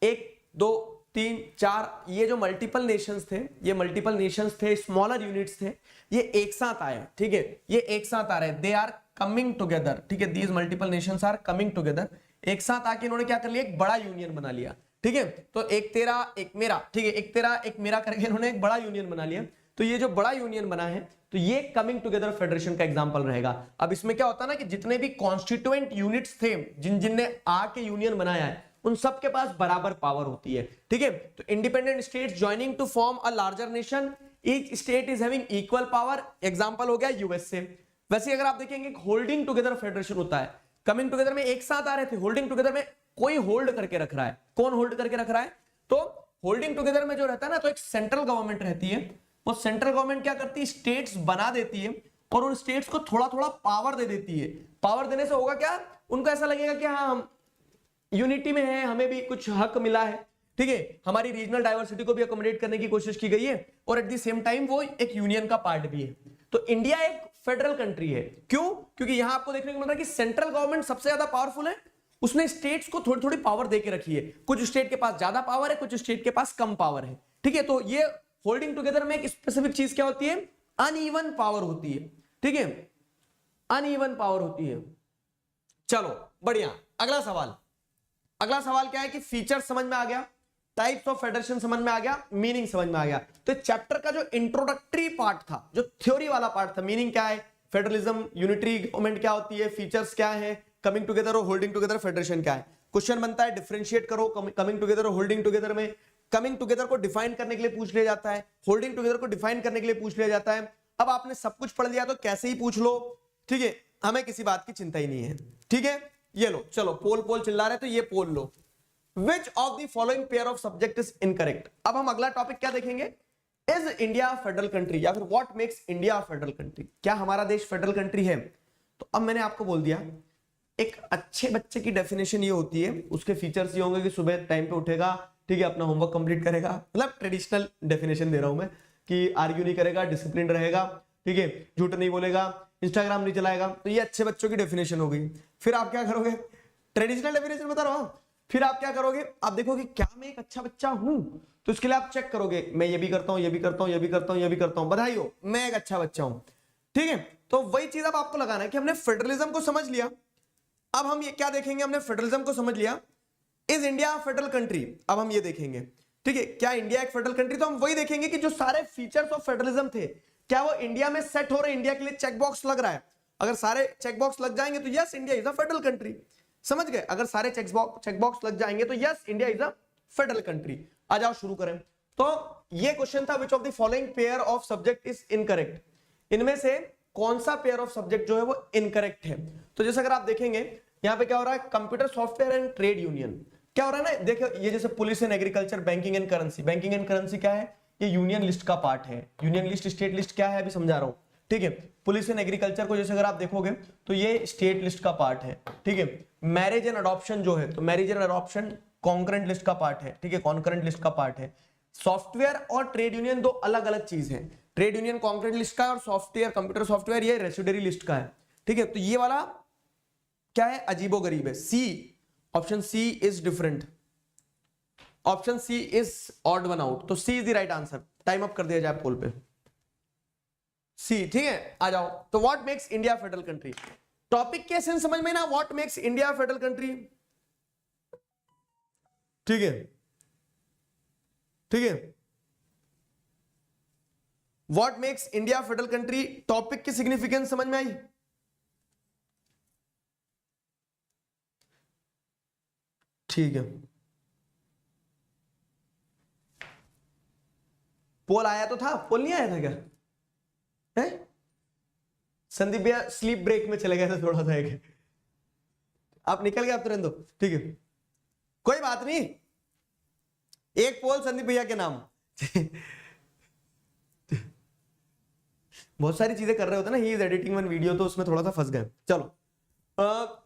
1 2 3 4 ये जो मल्टीपल नेशंस थे, ये मल्टीपल नेशंस थे, स्मॉलर यूनिट्स थे, ये एक साथ आए, ठीक है, ये एक साथ आ रहे हैं, दे आर कमिंग टुगेदर, ठीक है, these multiple nations are coming together. एक साथ आके इन्होंने क्या कर लिया, एक बड़ा यूनियन बना लिया, ठीक है। तो एक तेरा एक मेरा, ठीक है, एक तेरा एक मेरा करके इन्होंने एक बड़ा यूनियन बना लिया। तो ये जो बड़ा यूनियन बना है तो ये कमिंग टुगेदर फेडरेशन का एग्जांपल रहेगा। अब इसमें क्या होता है ना कि जितने भी कॉन्स्टिट्यूएंट यूनिट्स थे, जिनने आके यूनियन बनाया है, उन सबके पास बराबर पावर होती है, ठीक है। तो independent states joining two form a larger nation, each state is having equal power. Example हो गया यूएसए। वैसे अगर आप देखेंगे होल्डिंग टुगेदर फेडरेशन होता है, कमिंग टुगेदर में एक साथ आ रहे थे, होल्डिंग टुगेदर में कोई होल्ड करके रख रहा है। कौन होल्ड करके रख रहा है? तो होल्डिंग टुगेदर में जो रहता है ना, तो एक सेंट्रल गवर्नमेंट रहती है, वो सेंट्रल गवर्नमेंट क्या करती है, स्टेट्स बना देती है और उन स्टेट्स को थोड़ा थोड़ा पावर दे देती है। पावर देने से होगा क्या, उनको ऐसा लगेगा कि हाँ हम यूनिटी में है, हमें भी कुछ हक मिला है, ठीक है, हमारी रीजनल डाइवर्सिटी को भी अकोमोडेट करने की कोशिश की गई है और एट द सेम टाइम वो एक यूनियन का पार्ट भी है। तो इंडिया एक फेडरल कंट्री है। क्यों? क्योंकि यहां आपको देखने को मिल रहा है कि सेंट्रल गवर्नमेंट सबसे ज्यादा पावरफुल है, उसने स्टेट्स को थोड़ी थोड़ी पावर देके रखी है। कुछ स्टेट के पास ज्यादा पावर है, कुछ स्टेट के पास कम पावर है, ठीक है। तो ये होल्डिंग टुगेदर में एक स्पेसिफिक चीज क्या होती है, अनइवन पावर होती है, ठीक है, अनइवन पावर होती है। चलो बढ़िया, अगला सवाल। अगला सवाल क्या है कि फीचर समझ में आ गया, टाइप्स ऑफ फेडरेशन समझ में आ गया, मीनिंग समझ में आ गया। तो चैप्टर का जो इंट्रोडक्टरी पार्ट था, जो थ्योरी वाला पार्ट था, मीनिंग क्या है, फेडरलिज्म, यूनिटरी गवर्नमेंट क्या होती है, फीचर्स क्या है, कमिंग टुगेदर और होल्डिंग टुगेदर फेडरेशन क्या है। क्वेश्चन बनता है डिफरेंशिएट करो कमिंग टुगेदर और होल्डिंग टुगेदर में। कमिंग टुगेदर को डिफाइन करने के लिए पूछ लिया जाता है, होल्डिंग टुगेदर को डिफाइन करने के लिए पूछ लिया जाता है। अब आपने सब कुछ पढ़ लिया तो कैसे ही पूछ लो, ठीक है, हमें किसी बात की चिंता ही नहीं है, ठीक है। ये लो, चलो पोल पोल चिल्ला रहे तो ये पोल लो। Which of the following pair of subject is incorrect? अब हम अगला टॉपिक क्या देखेंगे, इज इंडिया फेडरल कंट्री, या फिर what makes India federal country, क्या हमारा देश फेडरल कंट्री है। तो अब मैंने आपको बोल दिया, एक अच्छे बच्चे की डेफिनेशन ये होती है, उसके फीचर्स ये होंगे कि सुबह टाइम पे उठेगा, ठीक है, अपना होमवर्क कंप्लीट करेगा, मतलब ट्रेडिशनल डेफिनेशन दे रहा हूं मैं, कि आर्ग्यू नहीं करेगा, डिसिप्लिन रहेगा, ठीक है, झूठ नहीं बोलेगा, इंस्टाग्राम नहीं चलाएगा। तो ये अच्छे बच्चों की डेफिनेशन हो गई। फिर आप क्या करोगे, ट्रेडिशनल डेफिनेशन बता रहा हूं, फिर आप क्या करोगे, आप देखोगे क्या मैं एक अच्छा बच्चा हूं, तो इसके लिए आप चेक करोगे, मैं ये भी करता हूं, ये भी करता हूं, ये भी करता हूं, ये भी करता हूं, बधाई हो, मैं एक अच्छा बच्चा हूं, ठीक है। तो वही चीज अब आपको लगाना है कि हमने फेडरलिज्म को समझ लिया। अब हम ये क्या देखेंगे, हमने फेडरलिज्म को समझ लिया, इज इंडिया फेडरल कंट्री। अब हम ये देखेंगे, ठीक है, क्या इंडिया एक फेडरल कंट्री। तो हम वही देखेंगे कि जो सारे फीचर्स ऑफ फेडरलिज्म थे, क्या वो इंडिया में सेट हो रहे, इंडिया के लिए चेक बॉक्स लग रहा है। अगर सारे चेक बॉक्स लग जाएंगे तो yes India is a federal country. समझ गए? अगर सारे चेक बॉक्स लग जाएंगे तो yes India is a federal country. आ जाओ शुरू करें। तो ये क्वेश्चन था, which of the following pair of subject is incorrect, इनमें से कौन सा पेयर ऑफ सब्जेक्ट जो है वो इनकरेक्ट है। तो जैसे अगर आप देखेंगे यहाँ पे क्या हो रहा है, computer software and trade union, क्या हो रहा है ना, देखो ये जैसे police and agriculture, banking and currency. Banking and currency क्या है, ये यूनियन लिस्ट का पार्ट है। यूनियन लिस्ट स्टेट लिस्ट क्या है अभी समझा रहा हूं, ठीक है। पुलिस एंड एग्रीकल्चर को जैसे अगर आप देखोगे तो ये स्टेट लिस्ट का पार्ट है, ठीक है। मैरिज एंड अडॉप्शन जो है, तो marriage and adoption concurrent list का पार्ट है, ठीक है, कॉन्करेंट लिस्ट का पार्ट है। सॉफ्टवेयर और ट्रेड यूनियन दो अलग अलग चीज है। ट्रेड यूनियन कॉन्करेंट लिस्ट का है और सॉफ्टवेयर, कंप्यूटर सॉफ्टवेयर ये रेसिडरी लिस्ट का है, ठीक है। तो ये वाला क्या है, अजीबोगरीब है। C, option C is different, option C is odd one out, तो C is the right answer. Time up कर दिया जाए पोल पे, सी, ठीक है। आ जाओ, तो what makes India federal country, topic के सेंस समझ में ना, what makes India federal country, ठीक है, ठीक है। What makes India federal country, topic की सिग्निफिकेंस समझ में आई, ठीक है। पोल आया तो था, पोल नहीं आया था क्या है? संदीप भैया स्लीप ब्रेक में चले गए थे थोड़ा सा, एक आप निकल गए, आप तुरंत दो, ठीक है, कोई बात नहीं। एक पोल संदीप भैया के नाम बहुत सारी चीजें कर रहे होते ना, he is editing one video, तो उसमें थोड़ा सा फंस गए। चलो,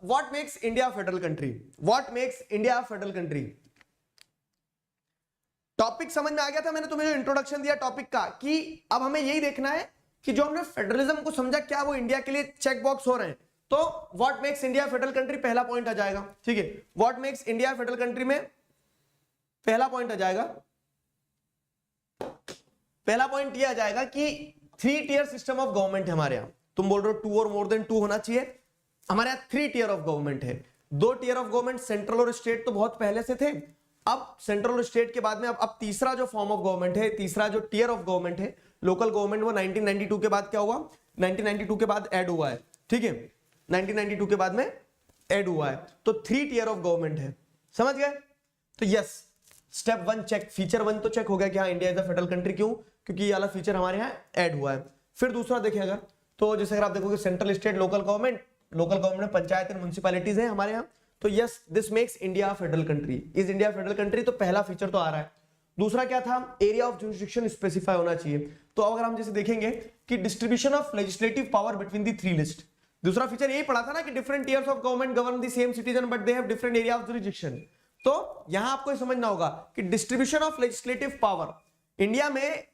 what makes India federal country, what makes India federal country, topic समझ में आ गया था। मैंने तुम्हें जो इंट्रोडक्शन दिया टॉपिक का, कि अब हमें यही देखना है कि जो हमने फेडरलिज्म को समझा क्या वो इंडिया के लिए चेक बॉक्स हो रहे हैं। तो what makes India federal country पहला पॉइंट आ जाएगा, ठीक है। What makes India federal country में पहला पॉइंट आ जाएगा, पहला पॉइंट ये आ जाएगा कि 3 टियर सिस्टम ऑफ गवर्नमेंट है हमारे यहां। तुम बोल रहे हो 2 और मोर देन 2 होना चाहिए, हमारे यहां 3 टियर ऑफ गवर्नमेंट है। 2 टियर ऑफ गवर्नमेंट सेंट्रल और स्टेट तो बहुत पहले से थे, अब सेंट्रल और स्टेट के बाद में अब तीसरा जो फॉर्म ऑफ गवर्नमेंट है, तीसरा जो टियर ऑफ गवर्नमेंट है, लोकल गवर्नमेंट, वो 1992 के बाद क्या हुआ, 1992 के बाद ऐड हुआ है, ठीक है, 1992 के बाद में ऐड हुआ है। तो 3 टियर ऑफ गवर्नमेंट है, समझ गए। तो यस, स्टेप 1 चेक, फीचर 1 तो चेक हो गया कि हाँ India is a federal country, क्यों, क्योंकि ये वाला फीचर हमारे यहाँ ऐड हुआ है। फिर दूसरा देखें अगर, तो जैसे अगर आप देखोगे central state local government, local government में पंचायत एंड म्युनिसिपैलिटीज है हमारे यहाँ, तो yes this makes India federal country. Is India federal country, तो पहला फीचर तो आ रहा है। दूसरा क्या था, एरिया ऑफ जुरिसडिक्शन स्पेसिफाई होना चाहिए। तो अगर हम जैसे देखेंगे कि distribution of legislative power between the 3 list, दूसरा फीचर यही पढ़ा था ना कि different tiers of government govern the same citizen but they have different area of jurisdiction. तो यहां आपको समझना होगा कि distribution of legislative power, India में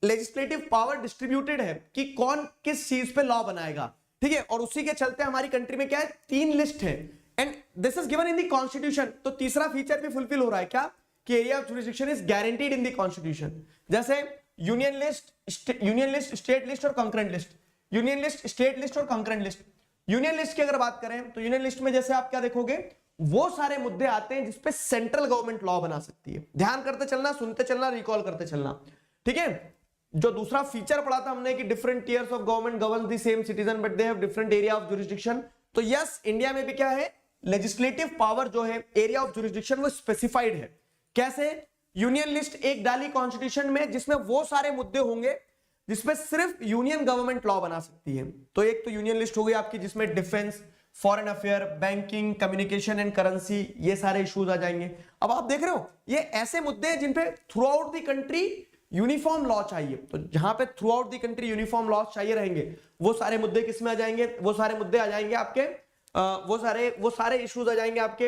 लेजिस्लेटिव पावर डिस्ट्रीब्यूटेड है कि कौन किस चीज पे लॉ बनाएगा, ठीक है। और उसी के चलते हमारी कंट्री में क्या है, 3 लिस्ट है and this is given in the constitution. तो तीसरा फीचर भी फुलफिल हो रहा है, क्या, कि area of jurisdiction is guaranteed in the constitution. जैसे यूनियन लिस्ट, स्टेट लिस्ट और concurrent list, union list, state list और कंकरेंट लिस्ट। यूनियन लिस्ट की अगर बात करें तो यूनियन लिस्ट में जैसे आप क्या देखोगे, वो सारे मुद्दे आते हैं जिसपे सेंट्रल गवर्नमेंट लॉ बना सकती है। ध्यान करते चलना, सुनते चलना, रिकॉल करते चलना, ठीक है। जो दूसरा फीचर पढ़ा था हमने कि different tiers of government govern the same citizen but they have different area of jurisdiction. तो यस, इंडिया में भी क्या है, लेजिस्लेटिव पावर जो है, एरिया ऑफ जुरिसडिक्शन वो स्पेसिफाइड है। कैसे, यूनियन लिस्ट एक डाली कॉन्स्टिट्यूशन में जिसमें वो सारे मुद्दे होंगे जिसपे सिर्फ यूनियन गवर्नमेंट लॉ बना सकती है। तो एक तो यूनियन लिस्ट हो गई आपकी जिसमें defence, foreign affair, banking, communication and currency, ये सारे इश्यूज आ जाएंगे। अब आप देख रहे हो ये ऐसे मुद्दे हैं जिन पे through out the country uniform law चाहिए। तो जहां पे through out the country uniform law चाहिए रहेंगे, वो सारे मुद्दे किसमें आ जाएंगे, वो सारे मुद्दे आ जाएंगे आपके वो सारे इश्यूज आ जाएंगे आपके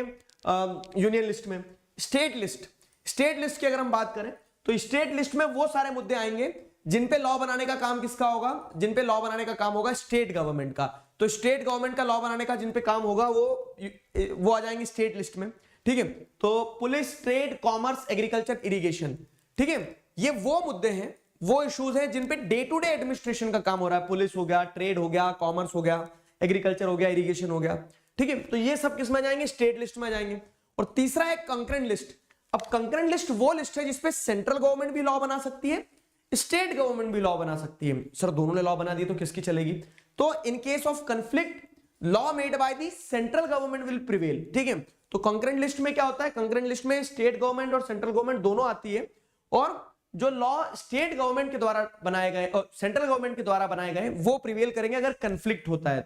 यूनियन लिस्ट में। स्टेट लिस्ट, स्टेट लिस्ट की अगर हम बात करें तो स्टेट लिस्ट में वो सारे मुद्दे आएंगे जिन पे लॉ बनाने का काम किसका होगा, जिन पे लॉ बनाने का काम होगा स्टेट गवर्नमेंट का। तो स्टेट गवर्नमेंट का लॉ बनाने का जिन पे काम होगा वो आ जाएंगे स्टेट लिस्ट में, ठीक है। तो police, trade, commerce, agriculture, irrigation, ठीक है, ये वो मुद्दे हैं, वो इश्यूज हैं जिन पे डे टू डे एडमिनिस्ट्रेशन का काम हो रहा है। पुलिस हो गया, ट्रेड हो गया, कॉमर्स हो गया, एग्रीकल्चर हो गया, इरिगेशन हो गया, ठीक है। तो ये सब किसमें जाएंगे, स्टेट लिस्ट में जाएंगे। और तीसरा है कंकरेंट लिस्ट। अब कंकरेंट लिस्ट वो लिस्ट है जिसपे सेंट्रल गवर्नमेंट भी लॉ बना सकती है, स्टेट गवर्नमेंट भी लॉ बना सकती है। सर दोनों ने लॉ बना दी तो किसकी चलेगी, तो in case of conflict law made by the central government will prevail, ठीक है। तो कंकरेंट लिस्ट में क्या होता है, कंकरेंट लिस्ट में स्टेट गवर्नमेंट और सेंट्रल गवर्नमेंट दोनों आती है और जो लॉ स्टेट गवर्नमेंट के द्वारा बनाए गए और सेंट्रल गवर्नमेंट के द्वारा बनाए गए वो प्रिवेल करेंगे अगर कंफ्लिक्ट होता है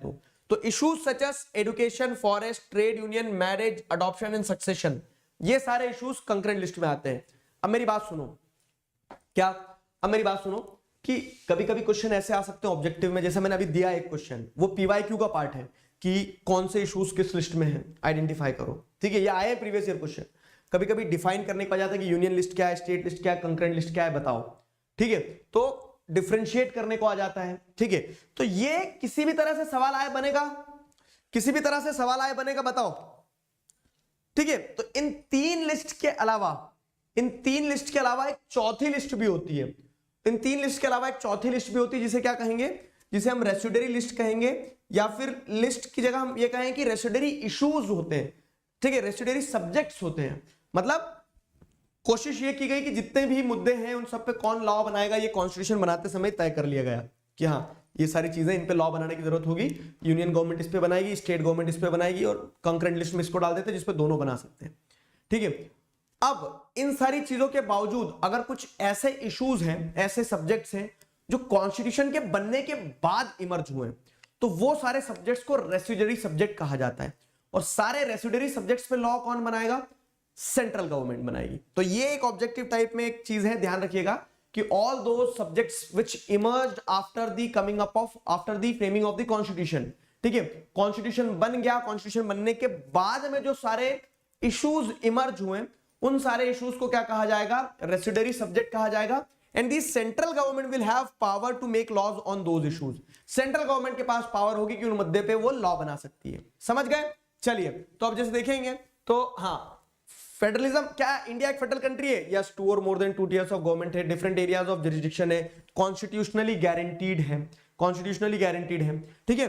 तो issues such as education, forest, trade union, marriage, adoption and succession, ये सारे इश्यूज कंकरेंट लिस्ट में आते हैं। अब मेरी बात सुनो, क्या अब मेरी बात सुनो कि कभी कभी क्वेश्चन ऐसे आ सकते हैं ऑब्जेक्टिव में, जैसे मैंने अभी दिया एक क्वेश्चन, वो पीवाईक्यू का पार्ट है कि कौन से इश्यूज किस लिस्ट में है, आइडेंटिफाई करो। ठीक है, ये आए प्रीवियस ईयर क्वेश्चन। कभी कभी डिफाइन करने को आ जाता है कि यूनियन लिस्ट क्या है, स्टेट लिस्ट क्या है, कंकरेंट लिस्ट क्या है, बताओ। ठीक है, तो डिफरेंशिएट करने को आ जाता है। ठीक है, तो ये किसी भी तरह से सवाल आए बनेगा, किसी भी तरह से सवाल आए बनेगा, बताओ। ठीक है, तो इन तीन लिस्ट के अलावा एक चौथी लिस्ट भी होती है। इन तीन लिस्ट के अलावा एक चौथी लिस्ट भी होती है, जिसे क्या कहेंगे, जिसे हम रेसिडुअरी लिस्ट कहेंगे, या फिर लिस्ट की जगह हम ये कहें कि रेसिडुअरी इश्यूज होते हैं। ठीक है, रेसिडुअरी सब्जेक्ट्स होते हैं। मतलब कोशिश ये की गई कि जितने भी मुद्दे हैं उन सब पे कौन लॉ बनाएगा, ये कॉन्स्टिट्यूशन बनाते समय तय कर लिया गया कि हाँ ये सारी चीजें, इन पे लॉ बनाने की जरूरत होगी। यूनियन गवर्नमेंट इस पे बनाएगी, स्टेट गवर्नमेंट इस पे बनाएगी, और कंकरेंट लिस्ट में इसको डाल देते हैं जिसपे दोनों बना सकते हैं। ठीक है, अब इन सारी चीजों के बावजूद अगर कुछ ऐसे इश्यूज हैं, ऐसे सब्जेक्ट्स हैं जो कॉन्स्टिट्यूशन के बनने के बाद इमर्ज हुए, तो वो सारे सब्जेक्ट्स को रेसिडुअरी सब्जेक्ट कहा जाता है। और सारे रेसिडुअरी सब्जेक्ट्स पे लॉ कौन बनाएगा, सेंट्रल गवर्नमेंट बनाएगी। तो ये एक ऑब्जेक्टिव टाइप में एक चीज है, ध्यान रखिएगा कि all those subjects which emerged after the coming up of after the framing of the constitution. ठीक है, कॉन्स्टिट्यूशन बन गया, कॉन्स्टिट्यूशन बनने के बाद में जो सारे इश्यूज इमर्ज हुए, उन सारे इश्यूज को क्या कहा जाएगा, रेसिडुअरी सब्जेक्ट कहा जाएगा। And the central government will have power to make laws on those issues. Central government के पास पावर होगी कि उन मुद्दे पे वो लॉ बना सकती है। समझ गए? चलिए, तो अब जैसे देखेंगे तो हाँ, फेडरलिज्म क्या, इंडिया एक फेडरल कंट्री है, यस, 2 और more than 2 tiers of government है, डिफरेंट एरियाज ऑफ जुरिसडिक्शन है, कॉन्स्टिट्यूशनली गारंटीड है, कॉन्स्टिट्यूशनली गारंटीड है। ठीक है,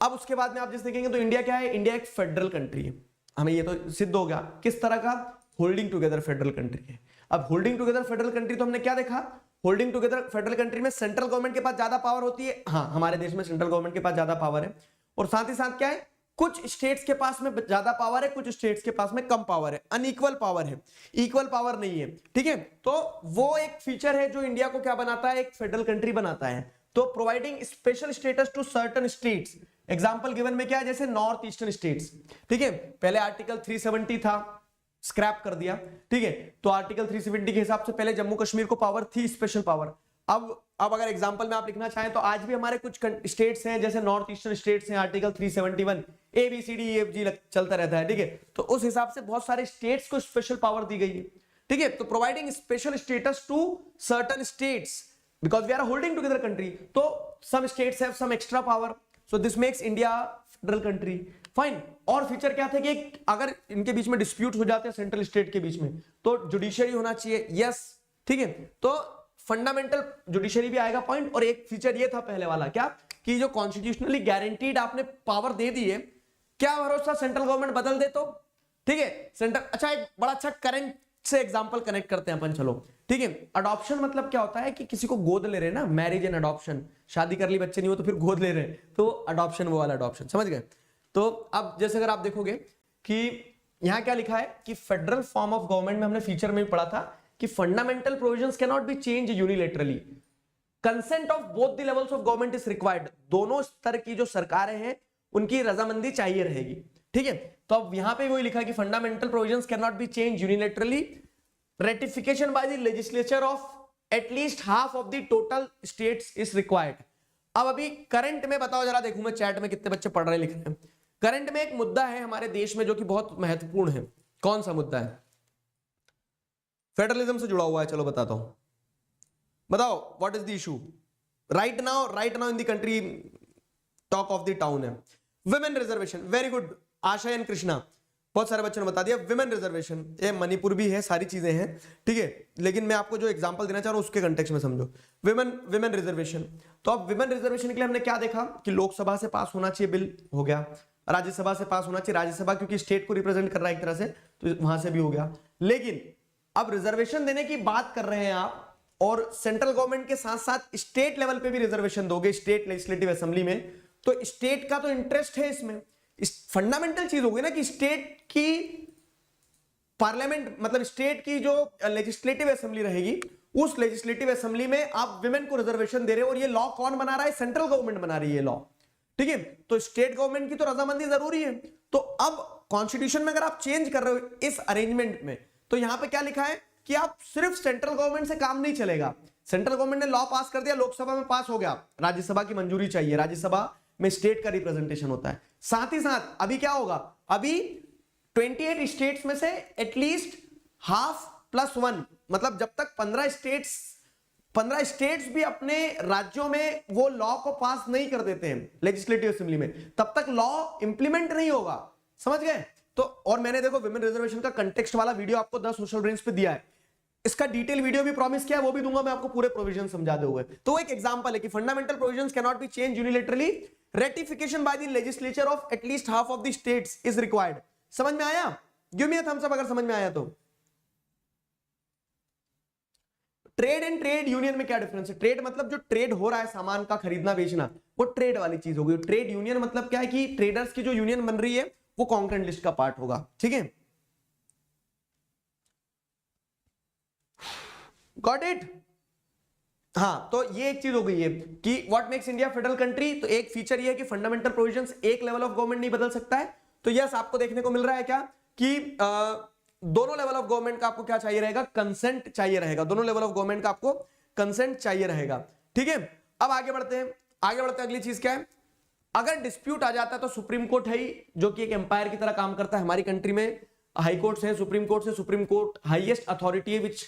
अब उसके बाद में आप जैसे देखेंगे तो इंडिया क्या है, इंडिया एक फेडरल कंट्री है। हमें ये तो सिद्ध हो गया, किस तरह का, होल्डिंग टुगेदर फेडरल कंट्री है। अब होल्डिंग टुगेदर फेडरल कंट्री तो हमने क्या देखा, होल्डिंग टुगेदर फेडरल कंट्री में सेंट्रल गवर्नमेंट के पास ज्यादा पावर होती है। हाँ, हमारे देश में सेंट्रल गवर्नमेंट के पास ज्यादा पावर है, और साथ ही साथ क्या है, कुछ स्टेट्स के पास में ज्यादा पावर है, कुछ स्टेट्स के पास में कम पावर है, अनइक्वल पावर है, इक्वल पावर नहीं है। ठीक है, तो वो एक फीचर है जो इंडिया को क्या बनाता है, एक फेडरल कंट्री बनाता है। तो providing special status to certain states, example given में क्या है, जैसे नॉर्थ ईस्टर्न स्टेट्स। ठीक है, पहले आर्टिकल 370 था, स्क्रैप कर दिया। ठीक है, तो आर्टिकल 370 के हिसाब से पहले जम्मू कश्मीर को पावर थी, स्पेशल पावर। अब अगर एग्जांपल में आप लिखना चाहें तो आज भी हमारे कुछ स्टेट्स हैं, जैसे नॉर्थ ईस्टर्न स्टेट्स हैं, आर्टिकल 371 ABCDEFG चलता रहता है। ठीक है, तो उस हिसाब से बहुत सारे स्टेट्स को स्पेशल पावर दी गई है। ठीक है, तो providing special status to certain states because we are holding together country, तो some states have some extra power, so this makes India federal country. Fine, और फीचर क्या थे कि अगर इनके बीच में डिस्प्यूट हो जाते हैं सेंट्रल स्टेट के बीच में, तो जुडिशियरी होना चाहिए। यस, ठीक है, तो फंडामेंटल जुडिशियरी भी आएगा पॉइंट। और एक फीचर ये था पहले वाला, क्या कि जो कॉन्स्टिट्यूशनली गारंटीड आपने पावर दे दी है, क्या भरोसा सेंट्रल गवर्नमेंट बदल दे तो। ठीक है, सेंट्रल, अच्छा एक बड़ा अच्छा करंट से एग्जांपल कनेक्ट करते हैं अपन, चलो। ठीक है, अडॉप्शन मतलब क्या होता है कि किसी को गोद ले रहे हैं ना, मैरिज एंड अडॉप्शन, शादी कर ली बच्चे नहीं हो तो फिर गोद ले रहे हैं, तो अडॉप्शन, वो वाला अडॉप्शन, समझ गए। तो अब जैसे अगर आप देखोगे कि यहां क्या लिखा है कि फेडरल फॉर्म ऑफ गवर्नमेंट में हमने फीचर में भी पढ़ा था कि fundamental provisions can not be change unilaterally, consent of both the levels of government is required. दोनों स्तर की जो सरकारें हैं उनकी रजामंदी चाहिए रहेगी। ठीक है, तो अब यहां पे वही लिखा है कि fundamental provisions can not be change unilaterally, ratification by the legislature of at least half of the total states is required. अब अभी करंट में बताओ जरा, देखूं मैं चैट में कितने बच्चे पढ़ रहे लिख रहे हैं। करंट में एक मुद्दा है हमारे देश में जो कि बहुत महत्वपूर्ण है। कौन सा मुद्दा है? फेडरलिज्म से जुड़ा हुआ है, चलो बताता हूं। बताओ, what is the issue right now in the country, talk of the town है women reservation. Very good, Asha and Krishna, बहुत सारे बच्चों ने बता दिया। विमेन रिजर्वेशन, ये मणिपुर भी है, सारी चीजें हैं। ठीक है, लेकिन मैं आपको जो एग्जांपल देना चाह रहा हूं उसके कंटेक्स्ट में समझो। विमेन रिजर्वेशन, तो अब विमेन रिजर्वेशन के लिए हमने क्या देखा कि लोकसभा से पास होना चाहिए, बिल हो गया। राज्यसभा से पास होना चाहिए, राज्यसभा क्योंकि स्टेट को रिप्रेजेंट कर रहा है एक तरह से, तो वहां से भी हो गया। लेकिन अब रिजर्वेशन देने की बात कर रहे हैं आप, और सेंट्रल गवर्नमेंट के साथ साथ स्टेट लेवल पे भी रिजर्वेशन दोगे, स्टेट लेजिस्लेटिव असेंबली में, तो स्टेट का तो इंटरेस्ट है इसमें। फंडामेंटल चीज होगी ना कि स्टेट की पार्लियामेंट, मतलब स्टेट की जो लेजिस्लेटिव असेंबली रहेगी उस लेजिस्लेटिव असेंबली में आप विमेन को रिजर्वेशन दे रहे हो, और ये लॉ कौन बना रहा है? सेंट्रल गवर्नमेंट बना रही है लॉ, ठीक है। तो स्टेट गवर्नमेंट की तो रजामंदी जरूरी है। तो अब कॉन्स्टिट्यूशन में अगर आप चेंज कर रहे हो इस अरेंजमेंट में, तो यहां पे क्या लिखा है कि आप सिर्फ सेंट्रल गवर्नमेंट से काम नहीं चलेगा। सेंट्रल गवर्नमेंट ने लॉ पास कर दिया, लोकसभा में पास हो गया, राज्यसभा की मंजूरी चाहिए, राज्यसभा में स्टेट का रिप्रेजेंटेशन होता है। साथ ही साथ अभी क्या होगा, अभी 28 स्टेट्स में से एटलीस्ट हाफ प्लस वन, मतलब जब तक 15 स्टेट्स भी अपने राज्यों में वो लॉ को पास नहीं कर देते हैं लेजिस्लेटिव असेंबली में, तब तक लॉ इंप्लीमेंट नहीं होगा। समझ गए? तो और मैंने देखो विमेन रिजर्वेशन का कंटेक्स्ट वाला वीडियो आपको 10 सोशल ब्रेन्स पे दिया है, इसका डिटेल वीडियो भी प्रॉमिस किया है, वो भी दूंगा मैं आपको पूरे प्रोविजन समझा दे हुए। तो एक एग्जांपल है कि fundamental provisions can not be change unilaterally, ratification by the legislature of at least half of the states is required. समझ में आया? Give me a thumbs up अगर समझ में आया तो। ट्रेड एंड ट्रेड यूनियन में क्या डिफरेंस है? ट्रेड मतलब जो ट्रेड हो रहा है, सामान का खरीदना बेचना, वो ट्रेड वाली चीज होगी। ट्रेड यूनियन मतलब क्या है कि ट्रेडर्स की जो यूनियन बन रही है वो कॉन्करेंट लिस्ट का पार्ट होगा, ठीक है। Got it? हाँ, तो ये एक चीज हो गई है कि what makes India federal country. तो एक फीचर ये है कि फंडामेंटल प्रोविजंस एक लेवल ऑफ गवर्नमेंट नहीं बदल सकता है। तो यस, आपको देखने को मिल रहा है क्या कि दोनों लेवल ऑफ गवर्नमेंट का आपको क्या चाहिए रहेगा? कंसेंट चाहिए रहेगा। दोनों लेवल ऑफ गवर्नमेंट का आपको कंसेंट चाहिए रहेगा, ठीक है। अब आगे बढ़ते हैं, अगली चीज क्या है? अगर डिस्प्यूट आ जाता है तो सुप्रीम कोर्ट है ही, जो कि एक एम्पायर की तरह काम करता है। हमारी कंट्री में हाई कोर्ट है, सुप्रीम कोर्ट से, सुप्रीम कोर्ट हाईएस्ट अथॉरिटी है which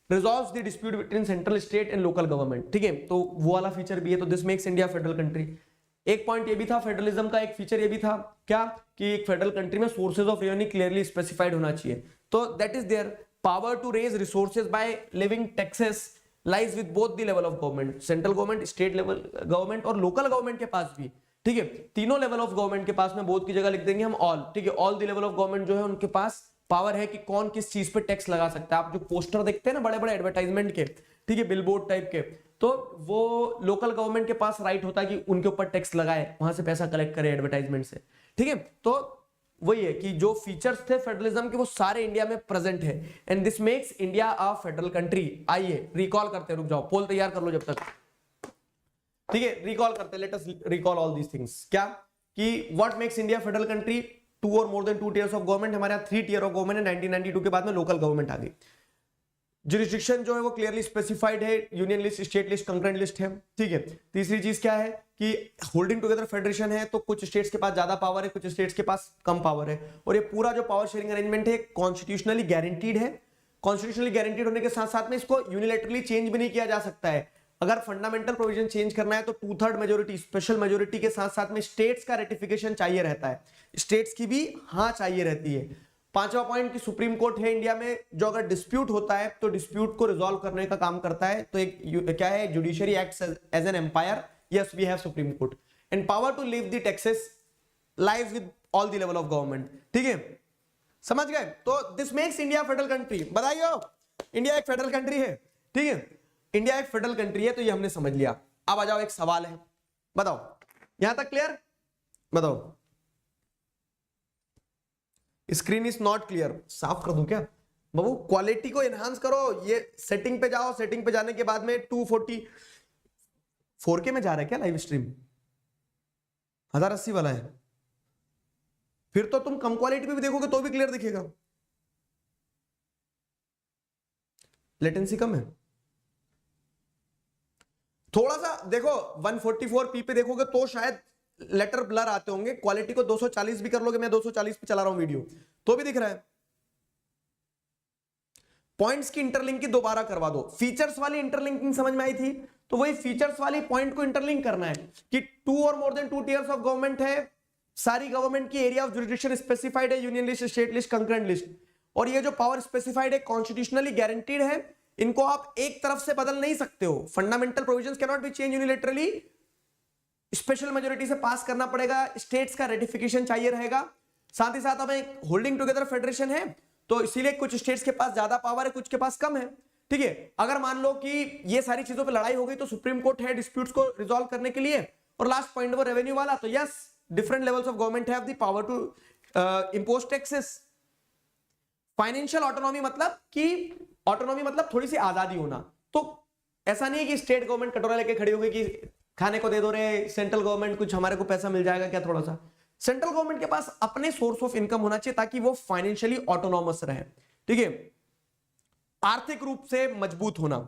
resolves the dispute between central state and local government, ठीक है। तो वो वाला फीचर भी है। तो this makes India federal country. एक पॉइंट ये भी था फेडरलिज्म का, एक फीचर ये भी था क्या कि एक फेडरल कंट्री में sources of revenue clearly specified होना चाहिए। तो that is their power to raise resources by levying taxes lies with both the level of government, central government, state level government और लोकल गवर्नमेंट के पास भी, ठीक है। तीनों लेवल ऑफ गवर्नमेंट के पास में, बोथ की जगह लिख देंगे हम ऑल, ठीक है। All the level of government जो है उनके पास पावर है कि कौन किस चीज पे टैक्स लगा सकता है। आप जो पोस्टर देखते हैं ना बड़े बड़े एडवर्टाइजमेंट के, ठीक है, बिलबोर्ड टाइप के, तो वो लोकल गवर्नमेंट के पास राइट होता है कि उनके ऊपर टैक्स लगाए, वहां से पैसा कलेक्ट करे एडवर्टाइजमेंट से, ठीक है। तो वही है कि जो फीचर्स थे फेडरलिज्म के वो सारे इंडिया में प्रेजेंट है, and this makes India a federal country. आइए रिकॉल करते हैं, रुक जाओ, पोल तैयार कर लो जब तक, ठीक है। रिकॉल करते हैं, let us recall all these things. क्या कि what makes India federal country? 2 और more than 2 tiers of government. हमारे यहाँ 3 टियर ऑफ गवर्नमेंट है। 1992 के बाद में लोकल गवर्नमेंट आ गई। जुरिस्डिक्शन जो है वो क्लियरली स्पेसिफाइड है, union list, state list, concurrent list है, ठीक है। तीसरी चीज क्या है कि होल्डिंग टुगेदर फेडरेशन है, तो कुछ स्टेट्स के पास ज्यादा पावर है, कुछ स्टेट्स के पास कम पावर है, और ये पूरा जो पावर शेयरिंग अरेंजमेंट है कॉन्स्टिट्यूशनली गारंटीड है। कॉन्स्टिट्यूशनली गारंटीड होने के साथ साथ में इसको यूनिलैटरली चेंज भी नहीं किया जा सकता है। अगर फंडामेंटल प्रोविजन चेंज करना है तो 2/3 मेजोरिटी, स्पेशल मेजोरिटी के साथ साथ में स्टेट्स का रेटिफिकेशन चाहिए रहता है, स्टेट्स की भी हाँ चाहिए रहती है। पांचवा पॉइंट कि सुप्रीम कोर्ट है इंडिया में, जो अगर डिस्प्यूट होता है तो डिस्प्यूट को रिजॉल्व करने का काम करता है। तो एक क्या है, judiciary acts as an umpire. Yes, we have Supreme Court and power to levy the taxes lies with all the level of government, ठीक है। समझ गए? तो this makes India federal country. बताइए, इंडिया एक फेडरल कंट्री है, ठीक है। इंडिया एक फेडरल कंट्री है, तो ये हमने समझ लिया। अब आ जाओ, एक सवाल है, बताओ यहां तक क्लियर? बताओ। स्क्रीन इज नॉट क्लियर, साफ कर दूं क्या बाबू? क्वालिटी को एनहांस करो, ये सेटिंग पे जाओ, सेटिंग पे जाने के बाद में 240 4K में जा रहा है क्या लाइव स्ट्रीम? 1080 वाला है, फिर तो तुम कम क्वालिटी पे भी देखोगे तो भी क्लियर दिखेगा। लेटेंसी कम है थोड़ा सा, देखो 144p पे देखोगे तो शायद लेटर ब्लर आते होंगे। क्वालिटी को 240 भी कर लोगे, मैं 240 पे चला रहा हूं वीडियो, तो भी दिख रहा है। पॉइंट्स की इंटरलिंक की दोबारा करवा दो। फीचर्स वाली इंटरलिंकिंग समझ में आई थी, तो वही फीचर्स वाली पॉइंट को इंटरलिंक करना है कि 2 और more than 2 tiers of government है, सारी गवर्नमेंट की एरिया ऑफ जुरिडिक्शन स्पेसिफाइड है, union list, state list, concurrent list, और ये जो पावर स्पेसिफाइड है कॉन्स्टिट्यूशनली गारंटीड है। इनको आप एक तरफ से बदल नहीं सकते हो। Fundamental provisions can not be change unilaterally, special majority से पास करना पड़ेगा, स्टेट्स का रेटिफिकेशन चाहिए रहेगा। साथ ही साथ हमें होल्डिंग टुगेदर फेडरेशन है, तो इसीलिए कुछ स्टेट्स के पास ज्यादा पावर है, कुछ के पास कम है, ठीक है। अगर मान लो कि ये सारी चीजों पे लड़ाई हो गई तो सुप्रीम कोर्ट है डिस्प्यूट्स को रिजॉल्व करने के लिए। और लास्ट पॉइंट वो रेवेन्यू वाला, तो yes, different levels of government have the power to impose taxes. Financial autonomy मतलब कि ऑटोनॉमी मतलब थोड़ी सी आजादी होना, तो ऐसा नहीं है कि स्टेट गवर्नमेंट कटोरा लेके खड़ी होगी कि खाने को दे दो रे, सेंट्रल गवर्नमेंट कुछ हमारे को पैसा मिल जाएगा क्या थोड़ा सा। सेंट्रल गवर्नमेंट के पास अपने सोर्स ऑफ इनकम होना चाहिए ताकि वो फाइनेंशियली ऑटोनॉमस रहे, ठीक है, आर्थिक रूप से मजबूत होना।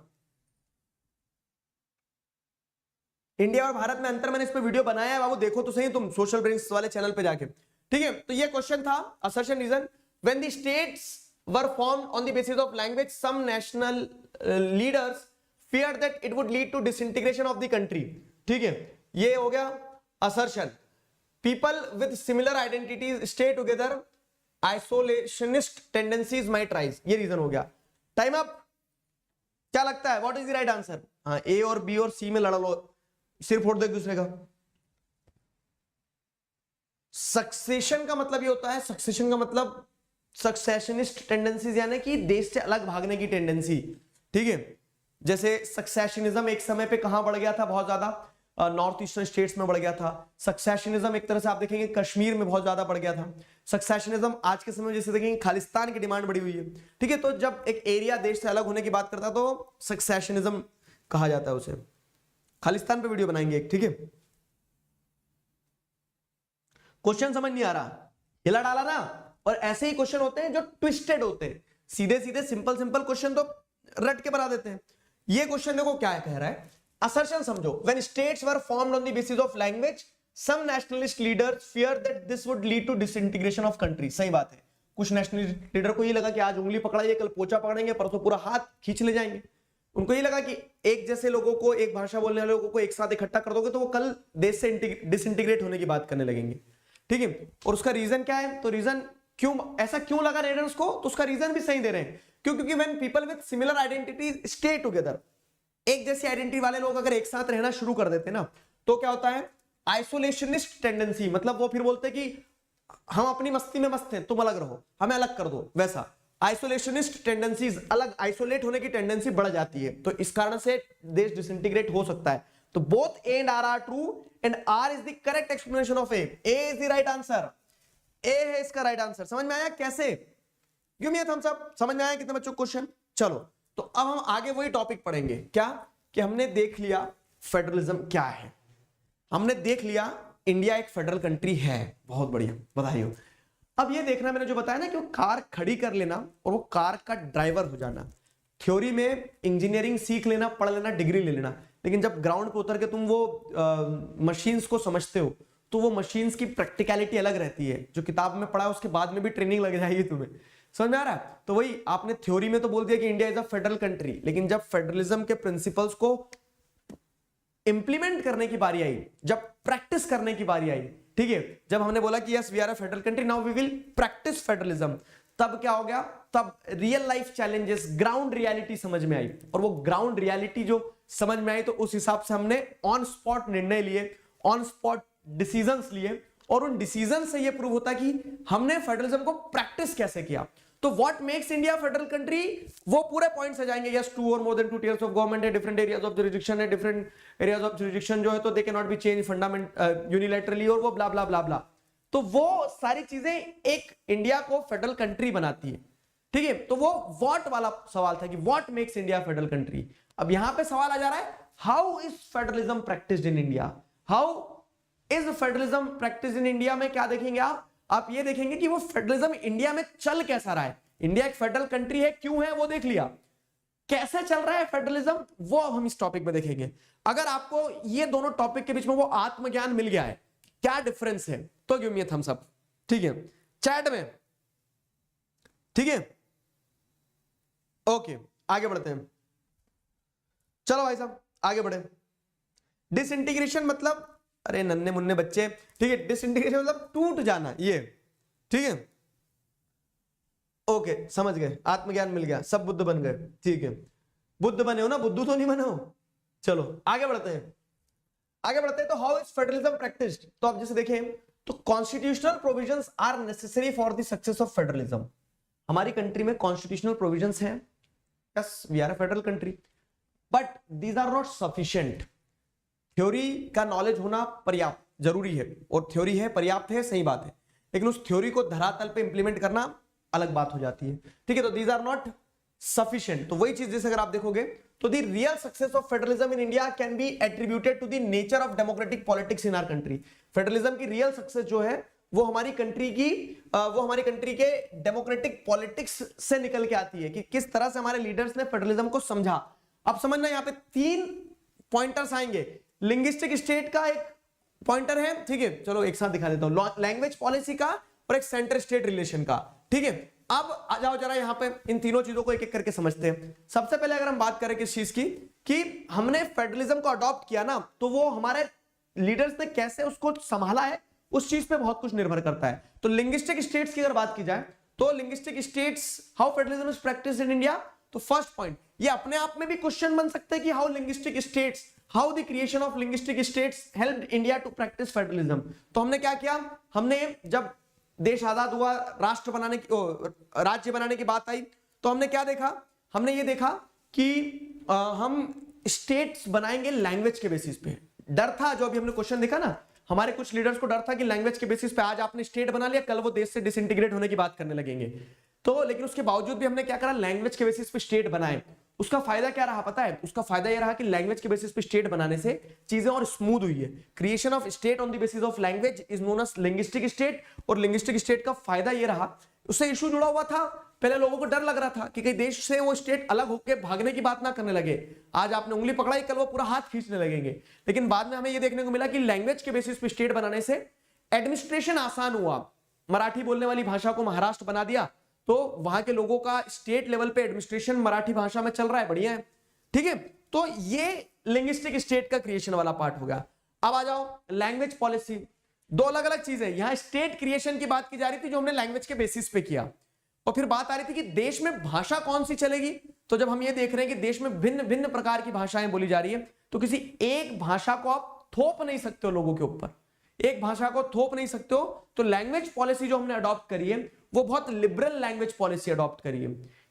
इंडिया और भारत में अंतर मैंने इस पे वीडियो बनाया है बाबू, देखो तो सही तुम सोशल ब्रेन्स वाले चैनल पे जाके, ठीक है। तो ये क्वेश्चन था assertion reason, when the states were formed on the basis of language some national leaders feared that it would lead to disintegration of the country, ठीक है, ये हो गया assertion। people with similar identities stay together, isolationist tendencies might rise, ये रीजन हो गया। Time up. क्या लगता है what is the right answer? हाँ, ए और बी और सी में लड़ा लो, सिर फोड़ दो एक दूसरे का। सक्सेशन का मतलब ये होता है, सक्सेशन का मतलब सक्सेशनिस्ट टेंडेंसीज, यानी कि देश से अलग भागने की टेंडेंसी, ठीक है। जैसे सक्सेशनिज्म एक समय पे कहां बढ़ गया था बहुत ज्यादा, नॉर्थ ईस्टर्न स्टेट्स में बढ़ गया था। सक्सेशनिज्म एक तरह से आप देखेंगे कश्मीर में बहुत ज्यादा बढ़ गया था। सक्सेशनिज्म आज के समय में जैसे देखेंगे खालिस्तान की डिमांड बढ़ी हुई है, ठीक है। तो जब एक एरिया देश से अलग होने की बात करता है तो सक्सेशनिज्म कहा जाता है उसे। खालिस्तान पे वीडियो बनाएंगे एक, ठीक है। क्वेश्चन समझ नहीं आ रहा, हिला डाला ना। और ऐसे ही क्वेश्चन होते हैं जो ट्विस्टेड होते हैं, सीधे सीधे सिंपल सिंपल क्वेश्चन तो रट के बना देते हैं। ये क्वेश्चन देखो क्या कह रहा है, असर्शन समझो, when states were formed on the basis of language some nationalist leaders fear that this would lead to disintegration of country. सही बात है, कुछ नेशनलिस्ट लीडर को ये लगा कि आज उंगली पकड़ाइए, कल पोचा पकड़ेंगे, परसों पूरा हाथ खींच ले जाएंगे। उनको ये लगा कि एक जैसे लोगों को, एक भाषा बोलने वाले लोगों को एक साथ इकट्ठा कर दोगे तो वो कल देश से डिसइंटीग्रेट होने की बात करने लगेंगे, ठीक है। और उसका रीजन क्या है? तो रीजन क्यों ऐसा क्यों लगा लीडर्स को, तो उसका रीजन भी सही दे रहे हैं। क्योंकि when people with similar identities stay together, एक जैसी आइडेंटिटी वाले लोग अगर एक साथ रहना शुरू कर देते ना तो क्या होता है, आइसोलेशनिस्ट टेंडेंसी, मतलब वो फिर बोलते हैं कि हम अपनी मस्ती में मस्त हैं, तुम अलग रहो, हमें अलग कर दो, वैसा आइसोलेशनिस्ट टेंडेंसीज, अलग आइसोलेट होने की टेंडेंसी बढ़ जाती है। तो इस कारण से देश डिसइंटीग्रेट हो सकता है। तो both A and R are true and R is the correct explanation of A. A is the right answer, A है इसका राइट आंसर। समझ में आया कैसे? क्यों नहीं हम सब समझ में आया कितने बच्चों को क्वेश्चन? चलो तो अब हम आगे वही टॉपिक पढ़ेंगे, क्या कि हमने देख लिया फेडरलिज्म क्या है, हमने देख लिया इंडिया एक फेडरल कंट्री है, बहुत बढ़िया, बधाई हो। अब ये देखना मैंने जो बताया ना कि वो कार खड़ी कर लेना और वो कार का ड्राइवर हो जाना, थ्योरी में इंजीनियरिंग सीख लेना, पढ़ लेना, डिग्री ले लेना, लेकिन जब ग्राउंड पे उतर के तुम वो मशीन्स को समझते हो तो वो मशीन्स की प्रैक्टिकलिटी अलग रहती है। जो किताब में पढ़ा उसके बाद में भी ट्रेनिंग लग जाएगी तुम्हें, समझ में आ रहा है? तो वही आपने थ्योरी में तो बोल दिया कि India is a federal country, लेकिन जब फेडरलिज्म के प्रिंसिपल्स को इंप्लीमेंट करने की बारी आई, जब प्रैक्टिस करने की बारी आई, ठीक है, जब हमने बोला कि yes we are a federal country, now we will practise federalism, तब क्या हो गया, तब real life challenges, ground reality समझ में आई। और वो ग्राउंड रियलिटी जो समझ में आई तो उस हिसाब से हमने ऑन स्पॉट निर्णय लिए, ऑन स्पॉट डिसीजंस लिए, और उन डिसीजन से ये प्रूव होता कि हमने फेडरलिज्म को प्रैक्टिस कैसे किया। तो what makes India federal country, वो पूरे पॉइंट्स आ जाएंगे। यस, 2 और more than 2 tiers of government है, डिफरेंट एरियाज ऑफ जुरिडिक्शन है, डिफरेंट एरियाज ऑफ जुरिडिक्शन जो है तो they can not be change fundament unilaterally, और वो ब्ला ब्ला ब्ला ब्ला। तो वो सारी चीजें एक इंडिया को फेडरल कंट्री बनाती है, ठीक है। तो वो व्हाट वाला सवाल था कि what makes India federal country. अब यहां पे सवाल आ जा रहा है, how is federalism practised in India, how is federalism practice in India में क्या देखेंगे आप ये देखेंगे कि वो फेडरलिज्म इंडिया में चल कैसा रहा है। इंडिया एक फेडरल कंट्री है, क्यों है वो देख लिया, कैसे चल रहा है फेडरलिज्म वो अब हम इस टॉपिक में देखेंगे। अगर आपको ये दोनों टॉपिक के बीच में वो आत्मज्ञान मिल गया है, क्या डिफरेंस है, तो give me a thumbs up, ठीक है, चैट में, ठीक है। ओके, आगे बढ़ते हैं, चलो भाई साहब आगे बढ़े। डिसइंटीग्रेशन मतलब, अरे नन्हे मुन्ने बच्चे, ठीक है, डिसइंटीग्रेशन मतलब टूट जाना, ये ठीक है। ओके, समझ गए, आत्मज्ञान मिल गया, सब बुद्ध बन गए, ठीक है। बुद्ध बने हो ना, बुद्धू तो नहीं बने हो। चलो आगे बढ़ते हैं, आगे बढ़ते हैं। तो हाउ इज फेडरलिज्म प्रैक्टिस्ड, तो आप जैसे देखें तो constitutional provisions are necessary for the success of federalism. हमारी कंट्री में कॉन्स्टिट्यूशनल प्रोविजंस हैं, yes we are a federal country, but these are not sufficient. Theory का नॉलेज होना पर्याप्त जरूरी है, और थ्योरी है, पर्याप्त है, सही बात है, लेकिन उस थ्योरी को धरातल पे इंप्लीमेंट करना अलग बात हो जाती है, ठीक है। तो दीज आर नॉट सफिशिएंट। तो वही चीज जैसे अगर आप देखोगे तो the real success of federalism in India can be attributed to the nature of democratic politics in our country. Federalism की रियल सक्सेस जो है वो हमारी कंट्री के डेमोक्रेटिक पॉलिटिक्स से निकल के आती है कि किस तरह से हमारे लीडर्स ने फेडरलिज्म को समझा। अब समझना, यहाँ पे 3 पॉइंटर्स आएंगे। लिंग्विस्टिक स्टेट का एक पॉइंटर है, ठीक है, चलो एक साथ दिखा देता हूं, लैंग्वेज पॉलिसी का और एक सेंटर स्टेट रिलेशन का, ठीक है। अब आ जाओ जरा यहाँ पे इन तीनों चीजों को एक एक करके समझते हैं। सबसे पहले अगर हम बात करें किस चीज की, कि हमने फेडरलिज्म को अडॉप्ट किया ना, तो वो हमारे लीडर्स ने कैसे उसको संभाला है उस चीज पे बहुत कुछ निर्भर करता है। तो लिंग्विस्टिक स्टेट्स की अगर बात की जाए तो linguistic states, how federalism is practised in India, तो फर्स्ट पॉइंट, ये अपने आप में भी क्वेश्चन बन सकते हैं कि how linguistic states, how the creation of linguistic states helped India to practise federalism. तो हमने क्या किया, हमने जब देश आजाद हुआ, राष्ट्र बनाने की, राज्य बनाने की बात आई, तो हमने क्या देखा, हमने ये देखा कि हम स्टेट्स बनाएंगे लैंग्वेज के बेसिस पे। डर था, जो अभी हमने क्वेश्चन देखा ना, हमारे कुछ लीडर्स को डर था कि लैंग्वेज के बेसिस पे आज आपने स्टेट बना लिया, कल वो देश से डिसइंटीग्रेट होने की बात करने लगेंगे। तो लेकिन उसके बावजूद भी हमने क्या करा, लैंग्वेज के बेसिस पे स्टेट बनाए। उसका फायदा क्या रहा पता है, उसका फायदा यह रहा कि लैंग्वेज के बेसिस पे स्टेट बनाने से चीजें और स्मूथ हुई है। Creation of state on the basis of language is known as linguistic state. और लिंग्विस्टिक स्टेट का फायदा यह रहा, उससे इशू जुड़ा हुआ था, पहले लोगों को डर लग रहा था कि कहीं देश से वो स्टेट अलग होकर भागने की बात ना करने लगे। आज आपने उंगली पकड़ाई, कल वो पूरा हाथ खींचने लगेंगे। लेकिन बाद में हमें यह देखने को मिला कि लैंग्वेज के बेसिस पे स्टेट बनाने से एडमिनिस्ट्रेशन आसान हुआ। मराठी बोलने वाली भाषा को महाराष्ट्र बना दिया, तो वहां के लोगों का स्टेट लेवल पे एडमिनिस्ट्रेशन मराठी भाषा में चल रहा है, बढ़िया है, ठीक है। तो ये लिंग्विस्टिक स्टेट का क्रिएशन वाला पार्ट हो गया। अब आ जाओ लैंग्वेज पॉलिसी, दो अलग अलग चीजें। यहां स्टेट क्रिएशन की बात की जा रही थी जो हमने लैंग्वेज के बेसिस पे किया, और फिर बात आ रही थी कि देश में भाषा कौन सी चलेगी। तो जब हम ये देख रहे हैं कि देश में भिन्न भिन्न प्रकार की भाषाएं बोली जा रही है, तो किसी एक भाषा को आप थोप नहीं सकते हो लोगों के ऊपर, एक भाषा को थोप नहीं सकते हो। तो लैंग्वेज पॉलिसी जो हमने अडॉप्ट करी है वो बहुत लिबरल लैंग्वेज पॉलिसी अडॉप्ट करी है।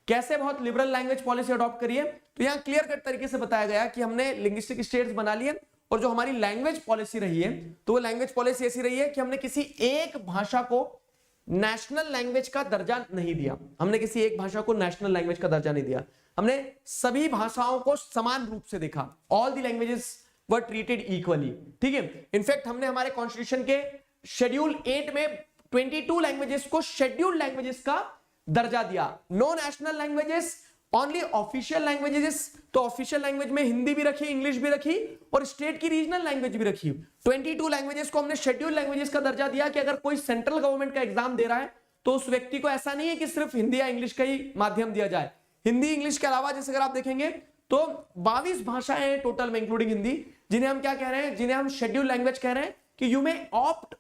कैसे बहुत लिबरल लैंग्वेज पॉलिसी अडॉप्ट करी है, तो यहां क्लियर कट तरीके से बताया गया कि हमने लिंग्विस्टिक स्टेट्स बना लिए, और जो हमारी लैंग्वेज पॉलिसी रही है तो वो लैंग्वेज पॉलिसी ऐसी रही है कि हमने किसी एक भाषा को नेशनल लैंग्वेज का दर्जा नहीं दिया। हमने किसी एक भाषा को नेशनल लैंग्वेज का दर्जा नहीं दिया, हमने सभी भाषाओं को समान रूप से देखा। All the languages were treated equally, ठीक है। इनफैक्ट हमने हमारे कॉन्स्टिट्यूशन के शेड्यूल 8 में 22 लैंग्वेजेस को शेड्यूल्ड लैंग्वेजेस का दर्जा दिया। No national languages, only official languages. तो ऑफिशियल लैंग्वेज में हिंदी भी रखी, इंग्लिश भी रखी, और स्टेट की रीजनल लैंग्वेज भी रखी। 22 लैंग्वेजेस को हमने शेड्यूल्ड लैंग्वेजेस का दर्जा दिया कि अगर कोई सेंट्रल गवर्नमेंट का एग्जाम दे रहा है तो उस व्यक्ति को ऐसा नहीं है कि सिर्फ हिंदी या इंग्लिश का ही माध्यम दिया जाए। हिंदी इंग्लिश के अलावा जैसे अगर आप देखेंगे तो 22 भाषाएं हैं टोटल में इंक्लूडिंग हिंदी, जिन्हें हम क्या कह रहे हैं, जिन्हें हम शेड्यूल्ड लैंग्वेज कह रहे हैं कि you may opt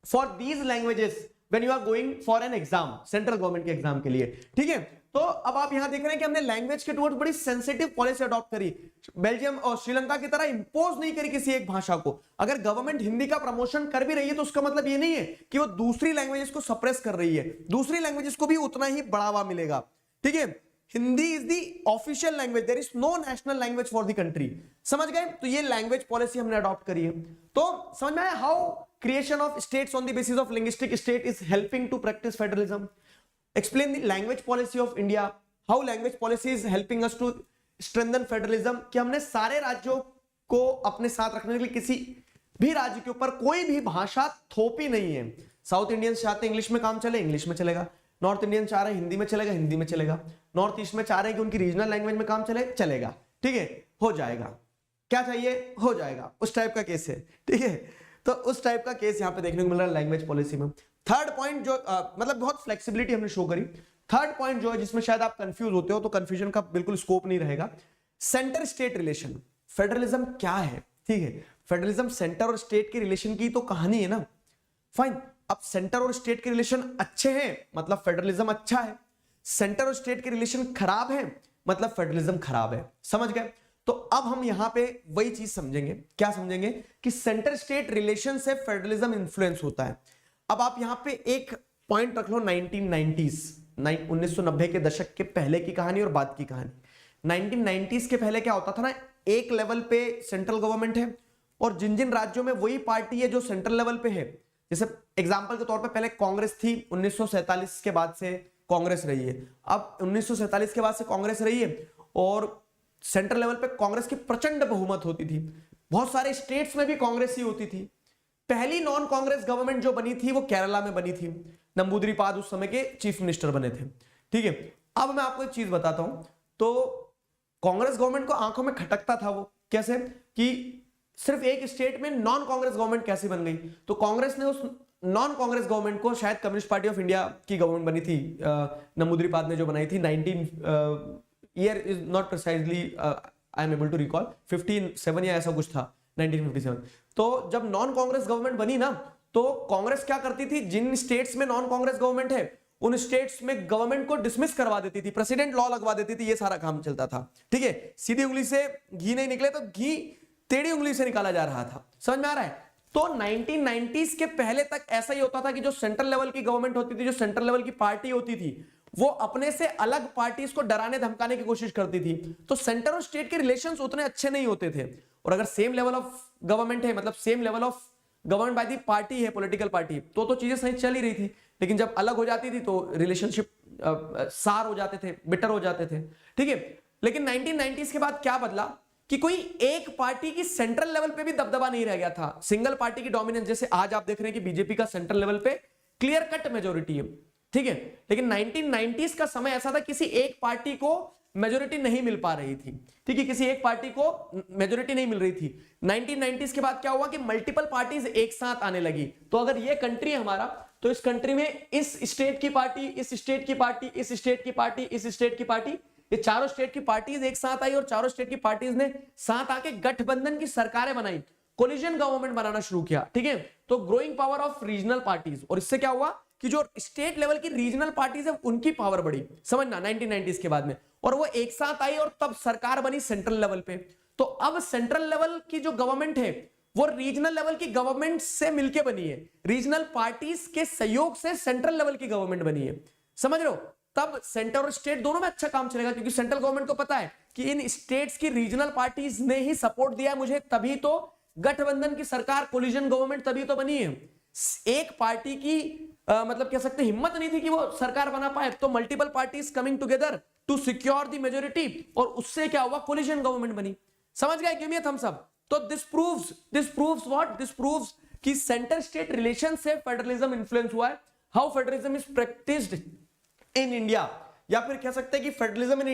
for these languages when you are going for an exam, central government के एग्जाम के लिए, ठीक है। तो अब आप यहां देख रहे हैं कि हमने लैंग्वेज के टुवर्ड्स बड़ी सेंसिटिव पॉलिसी अडॉप्ट करी। बेल्जियम और श्रीलंका की तरह इंपोज नहीं करी किसी एक भाषा को। अगर गवर्नमेंट हिंदी का प्रमोशन कर भी रही है तो उसका मतलब ये नहीं है कि वो दूसरी लैंग्वेजेस को सप्रेस कर रही है, दूसरी लैंग्वेजेस को भी उतना ही बढ़ावा मिलेगा, ठीक है। Hindi is the official language, there is no national language for the country. समझ गए? तो ये लैंग्वेज पॉलिसी हमने अडॉप्ट करी है। तो समझ में आया how creation of states on the basis of linguistic state is helping to practise federalism. Explain the language policy of India. How language policy is helping us to strengthen federalism. कि हमने सारे राज्यों को अपने साथ रखने के लिए किसी भी राज्य के ऊपर कोई भी भाषा थोपी नहीं है। साउथ इंडियंस चाहते हैं इंग्लिश में काम चले, इंग्लिश में चलेगा। नॉर्थ इंडियन चाह रहे हैं हिंदी में चलेगा, हिंदी में चलेगा। नॉर्थ ईस्ट में चाह रहे हैं कि उनकी रीजनल लैंग्वेज में काम चले, चलेगा, ठीक है, हो जाएगा। क्या चाहिए, हो जाएगा, उस टाइप का केस है, ठीक है। तो उस टाइप का केस यहाँ पे देखने को मिल रहा है लैंग्वेज पॉलिसी में। थर्ड पॉइंट जो मतलब बहुत फ्लेक्सिबिलिटी हमने शो करी। थर्ड पॉइंट जो है जिसमें शायद आप कंफ्यूज होते हो, तो कंफ्यूजन का बिल्कुल स्कोप नहीं रहेगा। Centre state relation. फेडरलिज्म क्या है, ठीक है। फेडरलिज्म सेंटर और स्टेट के रिलेशन की तो कहानी है ना, फाइन। अब सेंटर और स्टेट के रिलेशन अच्छे हैं मतलब फेडरलिज्म अच्छा है, सेंटर और स्टेट के रिलेशन खराब है मतलब फेडरलिज्म खराब है। समझ गए? तो अब हम यहां पे वही चीज समझेंगे। क्या समझेंगे? कि सेंटर स्टेट रिलेशन से फेडरलिज्म इन्फ्लुएंस होता है। अब आप यहां पे एक पॉइंट रख लो, 1990 के दशक के पहले की कहानी और बाद की कहानी। 1990s के पहले क्या होता था ना, एक लेवल पे सेंट्रल गवर्नमेंट है और जिन जिन राज्यों में वही पार्टी है जो सेंट्रल लेवल पे है। जैसे एग्जांपल के तौर पे पहले कांग्रेस थी, 1947 के बाद से कांग्रेस रही है। अब 1947 के बाद से कांग्रेस रही है और सेंट्रल लेवल पे कांग्रेस की प्रचंड बहुमत होती थी, बहुत सारे स्टेट्स में भी कांग्रेस ही होती थी। पहली नॉन कांग्रेस गवर्नमेंट जो बनी थी वो केरला में बनी थी, नंबूदिरीपाद उस समय के चीफ मिनिस्टर बने थे। ठीक है, अब मैं आपको एक चीज बताता हूं, तो कांग्रेस गवर्नमेंट को आंखों में खटकता था वो, कैसे कि सिर्फ एक स्टेट में नॉन कांग्रेस गवर्नमेंट कैसे बन गई। तो कांग्रेस ने उस नॉन कांग्रेस गवर्नमेंट को, शायद कम्युनिस्ट पार्टी ऑफ इंडिया की गवर्नमेंट बनी थी, नंबूदिरीपाद ने जो बनाई थी, 19 year is not precisely I am able to recall, 57 या ऐसा कुछ था, 1957। तो जब नॉन कांग्रेस गवर्नमेंट बनी ना, तो कांग्रेस क्या करती थी, जिन स्टेट्स में नॉन कांग्रेस गवर्नमेंट है उन स्टेट्स में गवर्नमेंट को डिसमिस करवा देती थी, प्रेसिडेंट लॉ लगवा देती थी, ये सारा काम चलता था। ठीक है, सीधी उंगली से घी नहीं निकले तो घी टेढ़ी उंगली से निकाला जा रहा था, समझ में आ रहा है। तो 1990s के पहले तक ऐसा ही होता था कि जो सेंट्रल लेवल की गवर्नमेंट होती थी, जो सेंट्रल लेवल की पार्टी होती थी, वो अपने से अलग पार्टीज को डराने धमकाने की कोशिश करती थी। तो सेंटर और स्टेट के रिलेशंस उतने अच्छे नहीं होते थे। और अगर सेम लेवल ऑफ गवर्नमेंट है, मतलब same level of government by the party है, पॉलिटिकल पार्टी, तो चीजें सही चल ही रही थी। लेकिन जब अलग हो जाती थी तो रिलेशनशिप सार हो जाते थे, बिटर हो जाते थे। ठीक है, लेकिन 1990s के बाद क्या बदला कि कोई एक पार्टी की सेंट्रल लेवल पे भी दबदबा नहीं रह गया था, सिंगल पार्टी की डोमिनेंस। जैसे आज आप देख रहे हैं कि बीजेपी का सेंट्रल लेवल पे क्लियर कट मेजोरिटी है, ठीक है, लेकिन 1990s का समय ऐसा था किसी एक पार्टी को मेजोरिटी नहीं मिल पा रही थी। ठीक है, किसी एक पार्टी को मेजोरिटी नहीं मिल रही थी। 1990s के बाद क्या हुआ कि मल्टीपल पार्टीज एक साथ आने लगी। तो अगर ये कंट्री है हमारा, तो इस कंट्री में इस स्टेट की पार्टी, इस स्टेट की पार्टी, इस स्टेट की पार्टी, इस स्टेट की पार्टी, ये चारों स्टेट की पार्टीज एक साथ आई और चारों स्टेट की पार्टीज ने साथ आके गठबंधन की सरकारें बनाई, कोलिजन गवर्नमेंट बनाना शुरू किया। ठीक है, तो growing power of regional parties, और इससे क्या हुआ कि जो स्टेट लेवल की रीजनल पार्टीज है उनकी पावर बढ़ी, समझना, 1990s के बाद में, और वो एक साथ आई और तब सरकार बनी सेंट्रल लेवल पे। तो अब सेंट्रल लेवल की जो गवर्नमेंट है वो रीजनल लेवल की गवर्नमेंट से मिलके बनी है, रीजनल पार्टीज के सहयोग से सेंट्रल लेवल की गवर्नमेंट बनी है, समझ रहे हो। तब सेंटर और स्टेट दोनों में अच्छा काम चलेगा, क्योंकि सेंट्रल गवर्नमेंट को पता है कि इन स्टेट्स की रीजनल पार्टीज ने ही सपोर्ट दिया मुझे, तभी तो गठबंधन की सरकार, कोलिजन गवर्नमेंट तभी तो बनी है। एक पार्टी की मतलब कह सकते हिम्मत नहीं थी कि वो सरकार बना पाए, तो multiple parties coming together to secure the majority, और उससे क्या हुआ, कोलिजन गवर्नमेंट बनी। समझ गए क्यों हम सब। तो this proves what, this proves कि सेंटर स्टेट रिलेशन से फेडरलिज्म इन्फ्लुएंस हुआ है। How federalism is practised in India, या फिर कह सकते हैं कि federalism in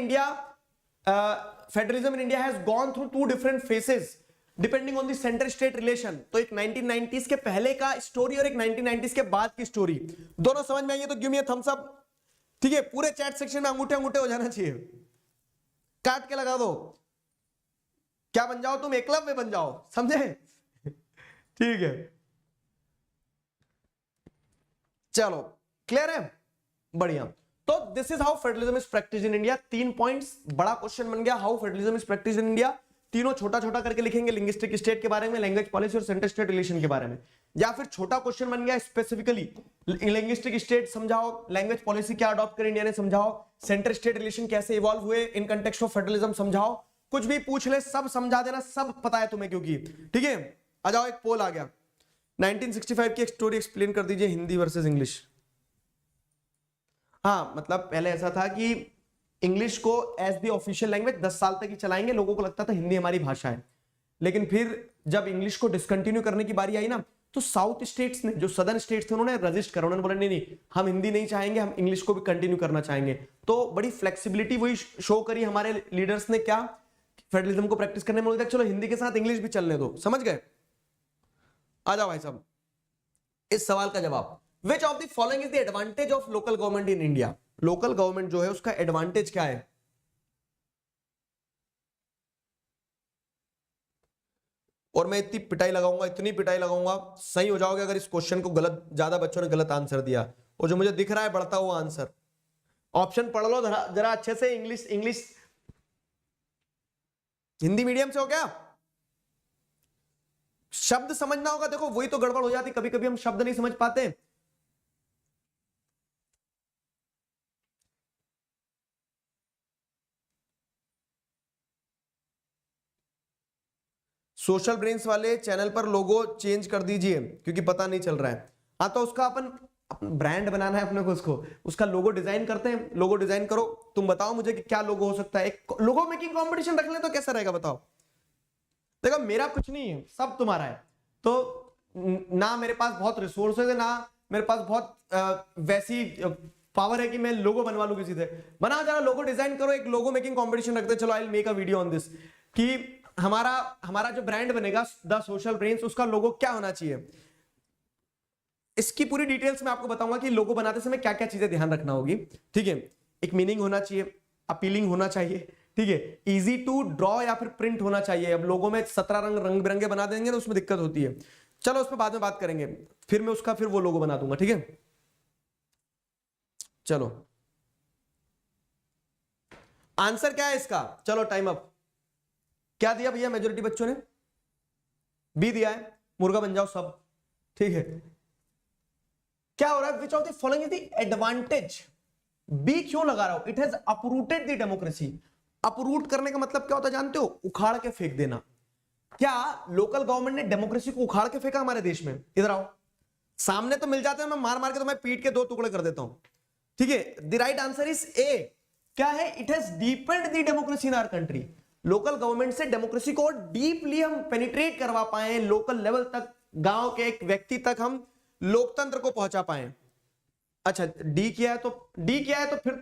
India has gone through two different phases depending on the centre state relation. तो एक 1990s के पहले का स्टोरी और एक 1990s के बाद की स्टोरी, दोनों समझ में आइए तो give me a thumbs up. ठीक है, पूरे चैट सेक्शन में अंगूठे अंगूठे हो जाना चाहिए, काट के लगा दो। क्या बन जाओ तुम, एकलव्य बन जाओ, समझे। ठीक है, चलो क्लियर है, बढ़िया। तो this is how federalism is practised in India. 3 points, बड़ा क्वेश्चन बन गया, how federalism is practised in India. तीनों छोटा छोटा करके लिखेंगे, लिंग्विस्टिक स्टेट के बारे में, लैंग्वेज पॉलिसी और सेंटर स्टेट रिलेशन के बारे में, या फिर छोटा क्वेश्चन बन गया स्पेसिफिकली लिंग्विस्टिक स्टेट समझाओ, लैंग्वेज पॉलिसी क्या अडॉप्ट कर इंडिया ने समझाओ, सेंटर स्टेट रिलेशन कैसे इवॉल्व हुए इन कंटेक्स्ट ऑफ फेडरलिज्म समझाओ। कुछ भी पूछ ले सब समझा देना, सब पता है तुम्हें क्योंकि। ठीक है, आ जाओ, एक पोल आ गया, 1965 की एक स्टोरी एक्सप्लेन कर दीजिए, हिंदी वर्सेस इंग्लिश। हाँ, मतलब पहले ऐसा था कि इंग्लिश को एज द ऑफिशियल लैंग्वेज 10 साल तक ही चलाएंगे, लोगों को लगता था हिंदी हमारी भाषा है। लेकिन फिर जब इंग्लिश को डिसकंटिन्यू करने की बारी आई ना, तो साउथ स्टेट्स ने, जो सदर्न स्टेट्स थे, उन्होंने रजिस्ट करा, उन्होंने बोला नहीं नहीं, हम हिंदी नहीं चाहेंगे, हम इंग्लिश को भी कंटिन्यू करना चाहेंगे। तो बड़ी फ्लेक्सिबिलिटी वही शो करी हमारे लीडर्स ने, क्या, फेडरलिज्म को प्रैक्टिस करने में, बोलते चलो हिंदी के साथ इंग्लिश भी चलने दो, समझ गए। आ जाओ भाई साहब, इस सवाल का जवाब, Which of the following is the advantage of local government in India? Local government जो है उसका एडवांटेज क्या है। और मैं इतनी पिटाई लगाऊंगा, इतनी पिटाई लगाऊंगा, सही हो जाओगे अगर इस क्वेश्चन को गलत, ज्यादा बच्चों ने गलत आंसर दिया, और जो मुझे दिख रहा है बढ़ता हुआ आंसर। ऑप्शन पढ़ लो जरा अच्छे से, इंग्लिश हिंदी मीडियम से हो क्या, शब्द समझना होगा। देखो वही तो गड़बड़ हो जाती, कभी कभी हम शब्द नहीं समझ पाते। सोशल ब्रेन्स वाले चैनल पर लोगो चेंज कर दीजिए क्योंकि पता नहीं चल रहा है। हाँ, तो उसका अपन ब्रांड बनाना है अपने को, उसका लोगो डिजाइन करते हैं। लोगो डिजाइन करो, तुम बताओ मुझे कि क्या लोगो हो सकता है। एक लोगो मेकिंग कंपटीशन रख ले तो कैसा रहेगा बताओ। देखो मेरा कुछ नहीं है, सब तुम्हारा है। तो ना मेरे पास बहुत रिसोर्सेज है, ना मेरे पास बहुत वैसी पावर है कि मैं लोगो बनवा लूं किसी से। बना जरा लोगो डिजाइन करो, एक लोगो मेकिंग कंपटीशन रखते हैं। चलो I will make a video on this कि हमारा जो ब्रांड बनेगा द सोशल ब्रेन्स, उसका लोगो क्या होना चाहिए। इसकी पूरी डिटेल्स मैं आपको बताऊंगा कि लोगो बनाते समय क्या क्या चीजें ध्यान रखना होगी। ठीक है, एक मीनिंग होना चाहिए, अपीलिंग होना चाहिए, ठीक है, इजी टू ड्रॉ या फिर प्रिंट होना चाहिए। अब लोगों में 17 रंग बिरंगे बना देंगे तो उसमें दिक्कत होती है। चलो उस पर बाद में बात करेंगे, फिर मैं उसका फिर वो लोगो बना दूंगा। ठीक है, चलो आंसर क्या है इसका। चलो टाइम अप। क्या दिया भैया मेजोरिटी बच्चों ने? बी दिया है, मुर्गा बन जाओ सब। ठीक है, क्या हो रहा है? Which of the following is the advantage? B क्यों लगा रहा हूं? It has uprooted the democracy. Uproot करने का मतलब क्या होता है जानते हो? उखाड़ के फेंक देना। क्या लोकल गवर्नमेंट ने डेमोक्रेसी को उखाड़ के फेंका हमारे देश में? इधर आओ, सामने तो मिल जाते हैं, मैं मार मार के तो मैं पीट के 2 टुकड़े कर देता हूं। ठीक है, the right answer is A. क्या है? It has deepened the democracy in our country. Local government से डेमोक्रेसी को डीपली हम पेनिट्रेट करवा पाए, लोकल लेवल तक, गांव के एक व्यक्ति तक हम लोकतंत्र को पहुंचा पाए। अच्छा डी किया है तो फिर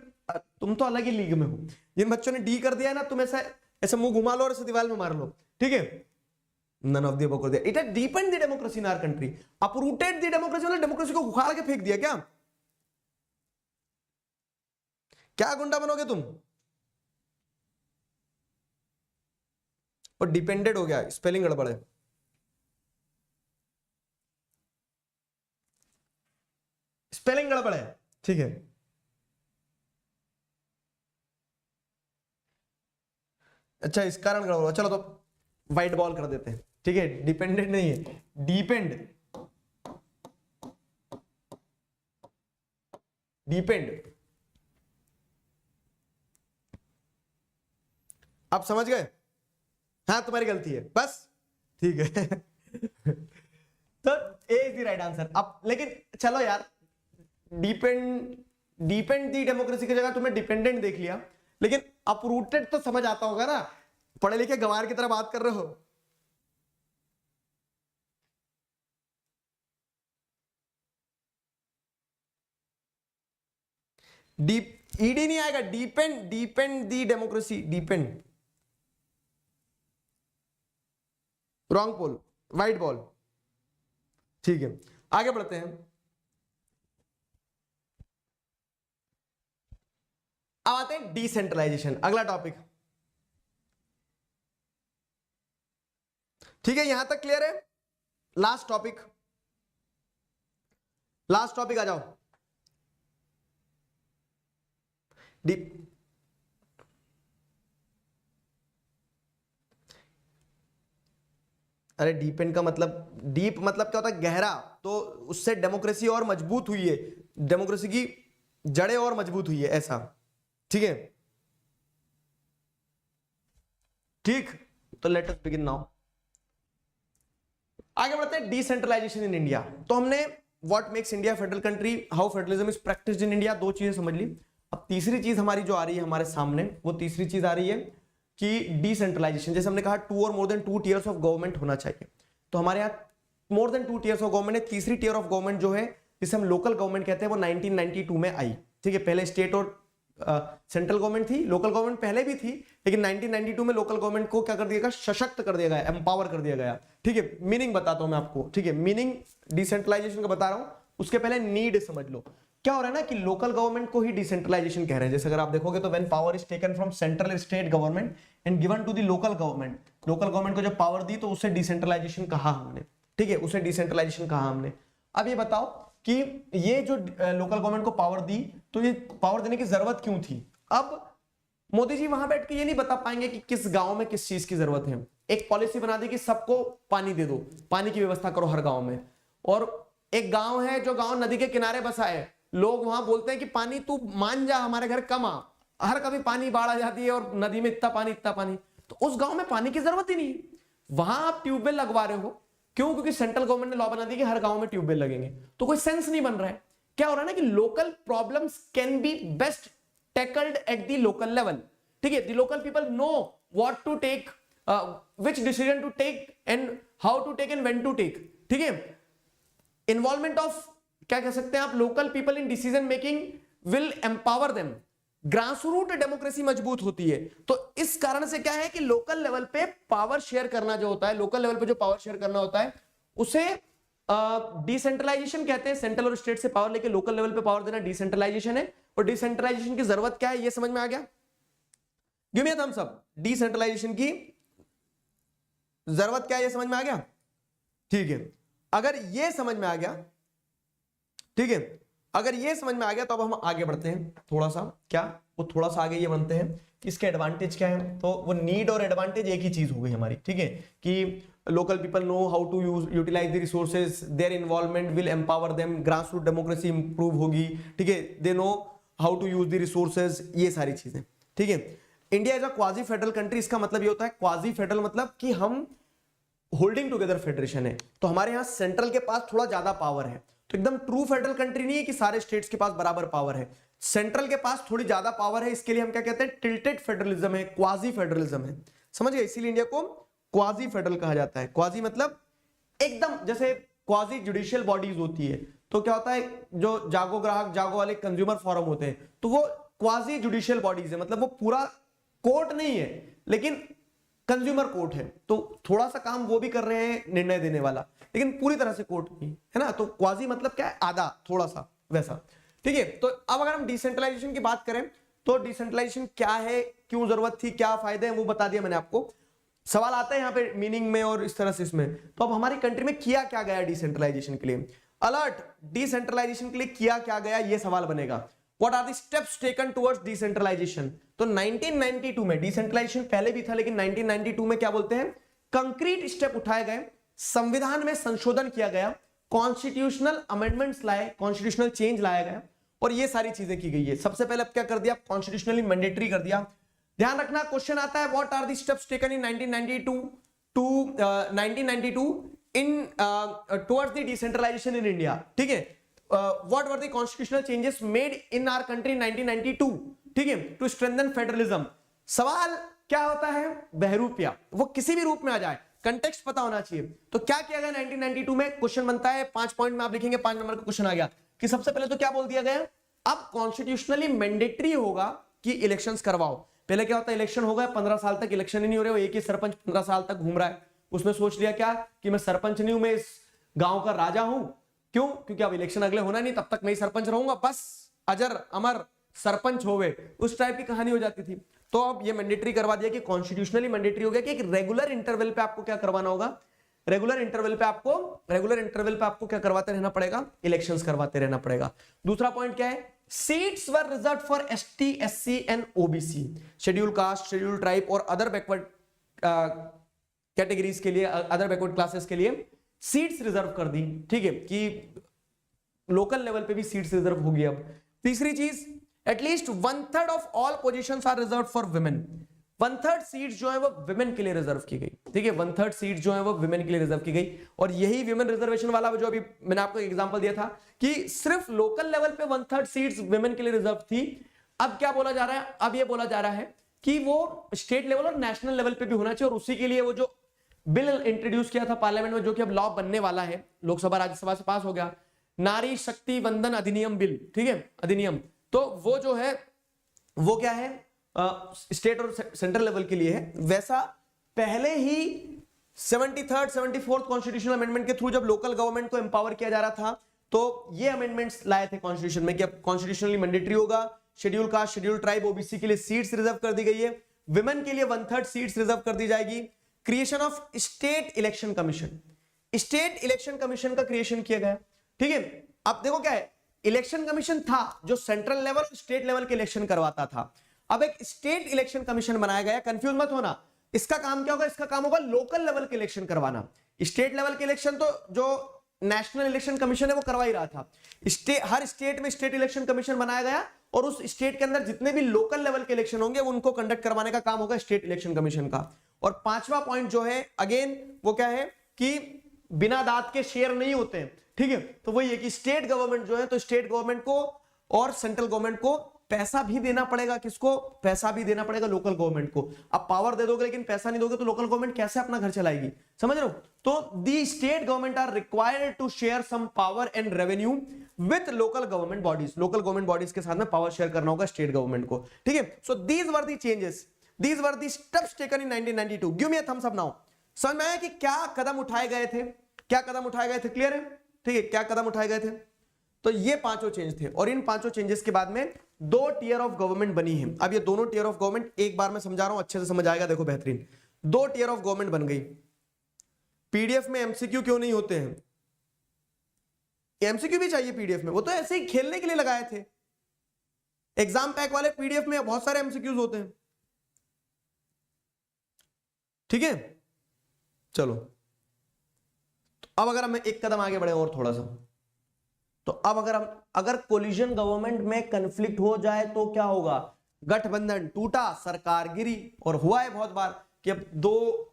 तुम तो अलग ही लीग में हो। जिन बच्चों ने डी कर दिया है ना, तुम ऐसा मुंह घुमा लो और ऐसे दीवार में मार लो। ठीक है, नन ऑफ द अबव कर दिया। It has deepened the democracy in our country. Uprooted the democracy मतलब डेमोक्रेसी को उखाड़ के फेंक दिया। क्या गुंडा बनोगे तुम? और डिपेंडेड हो गया, स्पेलिंग गड़बड़ है। स्पेलिंग गड़बड़ है। ठीक है, अच्छा इस कारण गड़बड़। चलो तो व्हाइट बॉल कर देते हैं। ठीक है, डिपेंडेंट नहीं है, डिपेंड। आप समझ गए? हाँ तुम्हारी गलती है बस। ठीक है तो ए इज द राइट आंसर। अब लेकिन चलो यार, डिपेंड दी डेमोक्रेसी की जगह तुमने डिपेंडेंट देख लिया, लेकिन अपरूटेड तो समझ आता होगा ना। पढ़े लिखे गंवार की तरह बात कर रहे हो। डीप ईडी नहीं आएगा, डिपेंड दी डेमोक्रेसी, डिपेंड। रॉन्ग पोल, वाइट बॉल। ठीक है, आगे बढ़ते हैं। अब आते हैं डिसेंट्रलाइजेशन, अगला टॉपिक। ठीक है, यहां तक क्लियर है? लास्ट टॉपिक आ जाओ। डीप अरे डिपेंड का मतलब, डीप मतलब क्या होता है? गहरा। तो उससे डेमोक्रेसी और मजबूत हुई है, डेमोक्रेसी की जड़ें और मजबूत हुई है, ऐसा। ठीक है, ठीक, तो लेट अस बिगिन नाउ। आगे बढ़ते हैं। Decentralisation in India. तो हमने what makes India federal country, how federalism is practised in India, 2 चीजें समझ ली। अब तीसरी चीज हमारी जो आ रही है हमारे सामने, वो तीसरी चीज आ रही है कि डिसेंट्रलाइजेशन। जैसे हमने कहा 2 और more than 2 tears of government होना चाहिए, तो हमारे यहाँ मोर देन 2 टीयर्स ऑफ गवर्नमेंट है। तीसरी टीयर ऑफ गवर्नमेंट जो है, जिसे हम लोकल गवर्नमेंट कहते हैं, वो 1992 में आई। ठीक है, पहले स्टेट और सेंट्रल गवर्नमेंट थी, लोकल गवर्नमेंट पहले भी थी, लेकिन 1992 में लोकल गवर्नमेंट को क्या कर दिया गया? सशक्त कर दिया गया, एम्पावर कर दिया गया। ठीक है, मीनिंग बताता हूं मैं आपको। ठीक है, मीनिंग डिसेंट्रलाइजेशन का बता रहा हूं, उसके पहले नीड समझ लो। क्या हो रहा है ना कि लोकल गवर्नमेंट को ही डिसेंट्रलाइजेशन कह रहे हैं। जैसे अगर आप देखोगे तो when power is taken from central state government and given to the local government, local government को जब पावर दी तो उसे डिसेंट्रलाइजेशन कहा हमने। ठीक है, उसे डिसेंट्रलाइजेशन कहा हमने। अब ये बताओ कि ये जो लोकल गवर्नमेंट को पावर दी, तो ये पावर देने की जरूरत क्यों थी? अब मोदी जी वहां बैठ के ये नहीं बता पाएंगे कि किस गांव में किस चीज की जरूरत है। एक पॉलिसी बना दी कि सबको पानी दे दो, पानी की व्यवस्था करो हर गांव में। और एक गांव है जो गांव नदी के किनारे बसा है, लोग वहां बोलते हैं कि पानी तू मान जा, हमारे घर कम आ, हर कभी पानी बाढ़ आ जाती है और नदी में इतना पानी, तो उस गांव में पानी की जरूरत ही नहीं। वहां आप ट्यूबवेल लगवा रहे हो, क्यों? क्योंकि सेंट्रल गवर्नमेंट ने लॉ बना दी कि हर गांव में ट्यूबवेल लगेंगे, तो कोई सेंस नहीं बन रहा है। क्या हो रहा है ना कि local problems can be best tackled at the local level, ठीक है। The local people know what to take, which decision to take and how to take and when to take, ठीक है। इन्वॉल्वमेंट ऑफ, क्या कह सकते हैं आप, local people in decision making will empower them, grass root democracy मजबूत होती है। तो इस कारण से क्या है कि लोकल लेवल पे पावर शेयर करना जो होता है, लोकल लेवल पे जो पावर शेयर करना होता है उसे डिसेंट्रलाइजेशन कहते हैं। सेंट्रल और स्टेट से पावर लेके लोकल लेवल पे पावर देना डिसेंट्रलाइजेशन है। और डिसेंट्रलाइजेशन की जरूरत क्या है ये समझ में आ गया? Give me a thumbs up. Decentralisation की जरूरत क्या है ये समझ में आ गया? ठीक है, अगर ये समझ में आ गया, ठीक है, अगर ये समझ में आ गया तो अब हम आगे बढ़ते हैं थोड़ा सा। क्या वो थोड़ा सा आगे ये बनते हैं इसके एडवांटेज क्या है। तो वो नीड और एडवांटेज एक ही चीज हो गई हमारी, ठीक है, कि local people know how to utilise the resources, their involvement will empower them, grass root democracy improve होगी, ठीक है, they know how to use the resources, ये सारी चीजें, ठीक है। India is a quasi federal country. इसका मतलब ये होता है क्वाजी फेडरल मतलब कि हम होल्डिंग टुगेदर फेडरेशन है, तो हमारे यहां सेंट्रल के पास थोड़ा ज्यादा पावर है। तो एकदम ट्रू फेडरल कंट्री नहीं है कि सारे स्टेट्स के पास बराबर पावर है, सेंट्रल के पास थोड़ी ज्यादा पावर है। इसके लिए हम क्या कहते हैं, टिल्टेड फेडरलिज्म है, क्वाजी फेडरलिज्म है, समझ गए। इसीलिए इंडिया को क्वाजी फेडरल कहा जाता है। क्वाजी मतलब एकदम, जैसे क्वाजी जुडिशियल बॉडीज होती है तो क्या होता है, जो जागो ग्राहक जागो वाले कंज्यूमर फोरम होते हैं तो वो क्वाजी जुडिशियल बॉडीज है, मतलब वो पूरा कोर्ट नहीं है लेकिन कंज्यूमर कोर्ट है। तो थोड़ा सा काम वो भी कर रहे हैं निर्णय देने वाला, लेकिन पूरी तरह से कोर्ट नहीं है ना। तो क्वाजी मतलब क्या है, आधा, थोड़ा सा वैसा, ठीक है। तो अब अगर हम डिसेंट्रलाइजेशन की बात करें तो डिसेंट्रलाइजेशन क्या है, क्यों जरूरत थी, क्या फायदे हैं, वो बता दिया मैंने आपको। सवाल आता है यहाँ पे मीनिंग में और इस तरह से इसमें। तो अब हमारी कंट्री में किया क्या गया डिसेंट्रलाइजेशन के लिए, अलर्ट, डिसेंट्रलाइजेशन के लिए किया क्या गया, ये सवाल बनेगा। What are the steps taken towards decentralization? तो 1992 में डिसेंट्रलाइजेशन पहले भी था, लेकिन 1992 में क्या बोलते हैं, कंक्रीट स्टेप उठाए गए, संविधान में संशोधन किया गया, कॉन्स्टिट्यूशनल अमेंडमेंट्स लाए, कॉन्स्टिट्यूशनल चेंज लाया गया और ये सारी चीजें की गई है। सबसे पहले अब क्या कर दिया, कॉन्स्टिट्यूशनली मैंडेटरी कर दिया। ध्यान रखना क्वेश्चन आता है, what are the steps taken in 1992 in towards the decentralisation in India, ठीक है। What were the constitutional changes made in our country in 1992, ठीक है, to strengthen federalism। सवाल क्या होता है, बहरूपिया, वो किसी भी रूप में आ जाए, कंटेक्स्ट पता होना चाहिए। तो क्या किया गया 1992 में, क्वेश्चन बनता है 5 पॉइंट में आप लिखेंगे, 5 नंबर का क्वेश्चन आ गया कि सबसे पहले तो क्या बोल दिया गया, अब कॉन्स्टिट्यूशनली मैंडेटरी होगा कि इलेक्शंस करवाओ। पहले क्या होता है, इलेक्शन हो गया 15 साल तक इलेक्शन ही नहीं हो रहे, वो एक ही सरपंच 15 साल तक घूम रहा है, उसमें सोच लिया क्या कि मैं सरपंच नहीं हूं, मैं इस गांव का राजा हूं। क्यों? क्योंकि अब इलेक्शन अगले होना नहीं, तब तक मैं ही सरपंच रहूंगा, बस अजर अमर सरपंच होवे, उस टाइप की कहानी हो जाती थी। तो अब ये मैंडेटरी करवा दिया कि कॉन्स्टिट्यूशनली मैंडेटरी हो गया कि एक रेगुलर इंटरवल पे आपको क्या करवाना होगा, रेगुलर इंटरवल पे आपको क्या करवाते रहना पड़ेगा, इलेक्शंस करवाते रहना पड़ेगा। दूसरा पॉइंट क्या है, seats were reserved for ST, SC and OBC, schedule caste, schedule tribe और अदर बैकवर्ड कैटेगरीज के लिए, अदर बैकवर्ड क्लासेस के लिए सीट्स रिजर्व कर दी, ठीक है, कि लोकल लेवल पे भी सीट्स रिजर्व होगी। अब तीसरी चीज, at least 1/3 of all positions are reserved for women. 1/3 seats जो है वो वुमेन के लिए रिजर्व की गई, ठीक है, 1/3 सीट्स जो है वो वुमेन के लिए रिजर्व की गई। और यही वुमेन रिजर्वेशन वाला जो अभी मैंने आपको एक एग्जांपल दिया था कि सिर्फ लोकल लेवल पे 1/3 सीट्स वुमेन के लिए रिजर्व थी। अब क्या बोला जा रहा है, अब ये बोला जा रहा है कि वो स्टेट लेवल और नेशनल लेवल पे भी होना चाहिए। और उसी के लिए वो जो बिल इंट्रोड्यूस किया था पार्लियामेंट में, जो कि अब लॉ बनने वाला है, लोकसभा राज्यसभा से पास हो गया, नारी शक्ति वंदन अधिनियम बिल, ठीक है, अधिनियम। तो वो जो है वो क्या है, स्टेट और सेंट्रल लेवल के लिए है। वैसा पहले ही 73rd 74th कॉन्स्टिट्यूशनल अमेंडमेंट के थ्रू जब लोकल गवर्नमेंट को एम्पावर किया जा रहा था, तो ये अमेंडमेंट्स लाए थे कॉन्स्टिट्यूशन में कि अब कॉन्स्टिट्यूशनली मैंडेटरी होगा, schedule caste, schedule tribe, OBC के लिए सीट्स रिजर्व कर दी गई है, विमेन के लिए 1/3 सीट्स रिजर्व कर दी जाएगी। Creation of state election commission, state election commission का क्रिएशन किया गया, ठीक है। अब देखो क्या है, इलेक्शन कमीशन था जो सेंट्रल लेवल और स्टेट लेवल के इलेक्शन करवाता था, अब एक स्टेट इलेक्शन कमीशन बनाया गया। कंफ्यूज मत होना, इसका काम क्या होगा, इसका काम होगा लोकल लेवल के इलेक्शन करवाना। स्टेट लेवल के इलेक्शन तो जो नेशनल इलेक्शन कमीशन है वो करवा ही रहा था। हर स्टेट में स्टेट इलेक्शन कमीशन बनाया गया और उस स्टेट के अंदर जितने भी लोकल लेवल के इलेक्शन होंगे उनको कंडक्ट करवाने का काम होगा स्टेट इलेक्शन कमीशन का। और 5वां पॉइंट जो है अगेन वो क्या है कि बिना दांत के शेर नहीं होते हैं, ठीक है। तो वही है कि स्टेट गवर्नमेंट जो है, तो स्टेट गवर्नमेंट को और सेंट्रल गवर्नमेंट को पैसा भी देना पड़ेगा, किसको? पैसा भी देना पड़ेगा लोकल गवर्नमेंट को। अब पावर दे दोगे लेकिन पैसा नहीं दोगे तो लोकल गवर्नमेंट कैसे अपना घर चलाएगी, समझ रहे हो? तो the state government are required to share some power and revenue with local government bodies. Local government bodies के साथ में पावर शेयर करना होगा स्टेट गवर्नमेंट को, ठीक है। So these were the changes, these were the steps taken in 1992। Give me a thumbs up now. समझ में आया कि क्या कदम उठाए गए थे, क्या कदम उठाए गए थे? क्लियर है, ठीक है, क्या कदम उठाए गए थे? तो ये पांचों चेंज थे, और इन पांचों चेंजेस के बाद में दो टीयर ऑफ गवर्नमेंट बनी है। अब ये दोनों टीयर ऑफ गवर्नमेंट एक बार मैं समझा रहा हूं, अच्छे से समझ आएगा, देखो बेहतरीन। दो टीयर ऑफ गवर्नमेंट बन गई। पीडीएफ में एमसीक्यू क्यों नहीं होते हैं? एमसीक्यू भी चाहिए पीडीएफ में, वो तो ऐसे ही खेलने के लिए लगाए थे। एग्जाम पैक वाले पीडीएफ में बहुत सारे एमसीक्यूज होते हैं, ठीक है। चलो, तो अब अगर हम एक कदम आगे बढ़े और थोड़ा सा, तो अब अगर कोलिजन गवर्नमेंट में कन्फ्लिक्ट हो जाए तो क्या होगा? गठबंधन टूटा, सरकार गिरी। और हुआ है बहुत बार कि अब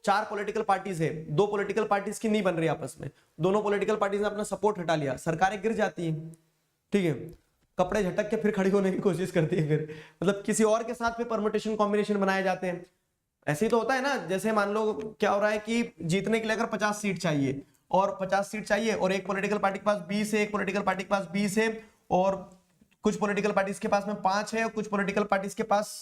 चार पॉलिटिकल पार्टीज है, दो पॉलिटिकल पार्टीज की नहीं बन रही आपस में, दोनों पॉलिटिकल पार्टीज ने अपना सपोर्ट हटा लिया, सरकारें गिर जाती हैं, ठीक है। कपड़े झटक के फिर खड़ी होने की कोशिश करती है, फिर मतलब किसी और के साथ फिर परमुटेशन कॉम्बिनेशन बनाए जाते हैं। ऐसे ही तो होता है ना, जैसे मान लो क्या हो रहा है कि जीतने के लिए अगर 50 सीट चाहिए, और 50 सीट चाहिए, और एक पॉलिटिकल पार्टी के पास 20 है, एक पॉलिटिकल पार्टी के पास 20 है, और कुछ पॉलिटिकल पार्टीज के पास में 5 है, और कुछ पॉलिटिकल पार्टीज के पास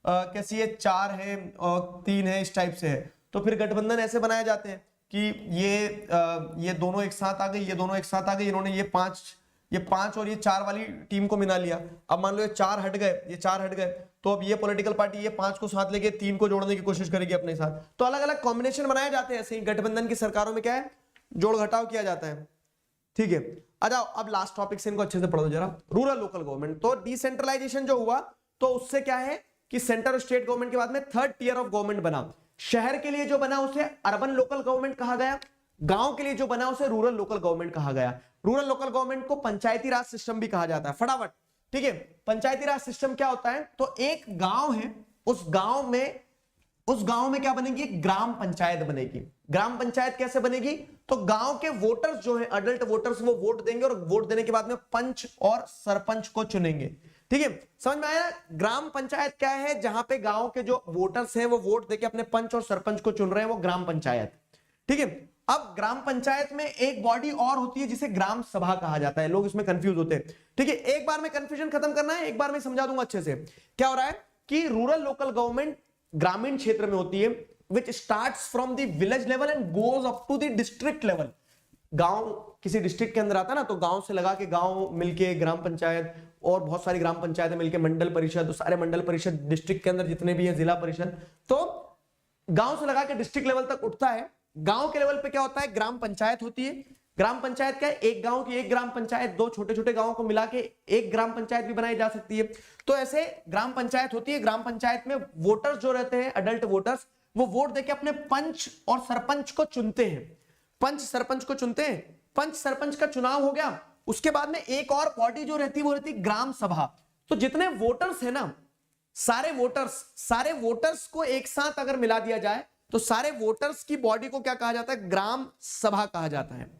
कैसी है 4 है और 3 है, इस टाइप से है। तो फिर गठबंधन ऐसे बनाए जाते हैं कि ये दोनों एक साथ आ गए, ये दोनों एक साथ आ गए, इन्होंने ये पांच और ये 4 वाली टीम को मिला लिया। अब मान लो ये 4 हट गए, ये 4 हट गए, तो अब ये पॉलिटिकल पार्टी ये 5 को साथ लेके 3 को जोड़ने की कोशिश करेगी अपने साथ। तो अलग अलग कॉम्बिनेशन बनाए जाते हैं। ऐसे ही गठबंधन की सरकारों में क्या है, जोड़ घटाव किया जाता है, ठीक है। आ जाओ, अब लास्ट टॉपिक से इनको अच्छे से पढ़ो जरा। रूरल लोकल गवर्नमेंट, तो डिसेंट्रलाइजेशन जो हुआ, तो उससे क्या है कि सेंटर और स्टेट गवर्नमेंट के बाद में थर्ड टियर ऑफ गवर्नमेंट बना। शहर के लिए जो बना उसे अर्बन लोकल गवर्नमेंट कहा गया, गांव के लिए जो बना उसे रूरल लोकल गवर्नमेंट कहा गया। रूरल लोकल गवर्नमेंट को पंचायती राज सिस्टम भी कहा जाता है। फटाफट, ठीक है। पंचायती राज सिस्टम क्या होता है? तो एक गांव है, उस गांव में क्या बनेगी? ग्राम पंचायत बनेगी। ग्राम पंचायत कैसे बनेगी? तो गांव के वोटर्स जो है, अडल्ट वोटर्स, वो वोट देंगे, और वोट देने के बाद में पंच और सरपंच को चुनेंगे, ठीक है। समझ में आया? ग्राम पंचायत क्या है? जहां पे गांव के जो वोटर्स हैं वो वोट देके अपने पंच और सरपंच को चुन रहे हैं, वो ग्राम पंचायत, ठीक है। अब ग्राम पंचायत में एक बॉडी और होती है जिसे ग्राम सभा कहा जाता है। लोग इसमें कंफ्यूज होते हैं, ठीक है। एक बार में कंफ्यूजन खत्म करना है, एक बार में समझा दूंगा अच्छे से। क्या हो रहा है कि रूरल लोकल गवर्नमेंट ग्रामीण क्षेत्र में होती है, which starts from the village level and goes up to the district level। गांव किसी डिस्ट्रिक्ट के अंदर आता है ना, तो गांव से लगा के गांव मिलके ग्राम पंचायत, और बहुत सारी ग्राम पंचायतें मिलके मंडल परिषद, सारे मंडल परिषद डिस्ट्रिक्ट के अंदर जितने भी हैं, जिला परिषद, तो गांव से लगा के डिस्ट्रिक्ट लेवल तक उठता है। गांव के लेवल पे क्या होता है? ग्राम पंचायत होती है। ग्राम पंचायत क्या है? एक गांव की एक ग्राम पंचायत, दो छोटे छोटे गांवों को मिला के एक ग्राम पंचायत भी बनाई जा सकती है। तो ऐसे ग्राम पंचायत होती है। ग्राम पंचायत में वोटर्स जो रहते हैं, अडल्ट वोटर्स, वो वोट देके अपने पंच और सरपंच को चुनते हैं। पंच सरपंच को चुनते हैं। पंच सरपंच का चुनाव हो गया, उसके बाद में एक और बॉडी जो रहती है वो रहती है ग्राम सभा। तो जितने वोटर्स है ना, सारे वोटर्स को एक साथ अगर मिला दिया जाए तो सारे वोटर्स की बॉडी को क्या कहा जाता है? ग्राम सभा कहा जाता है।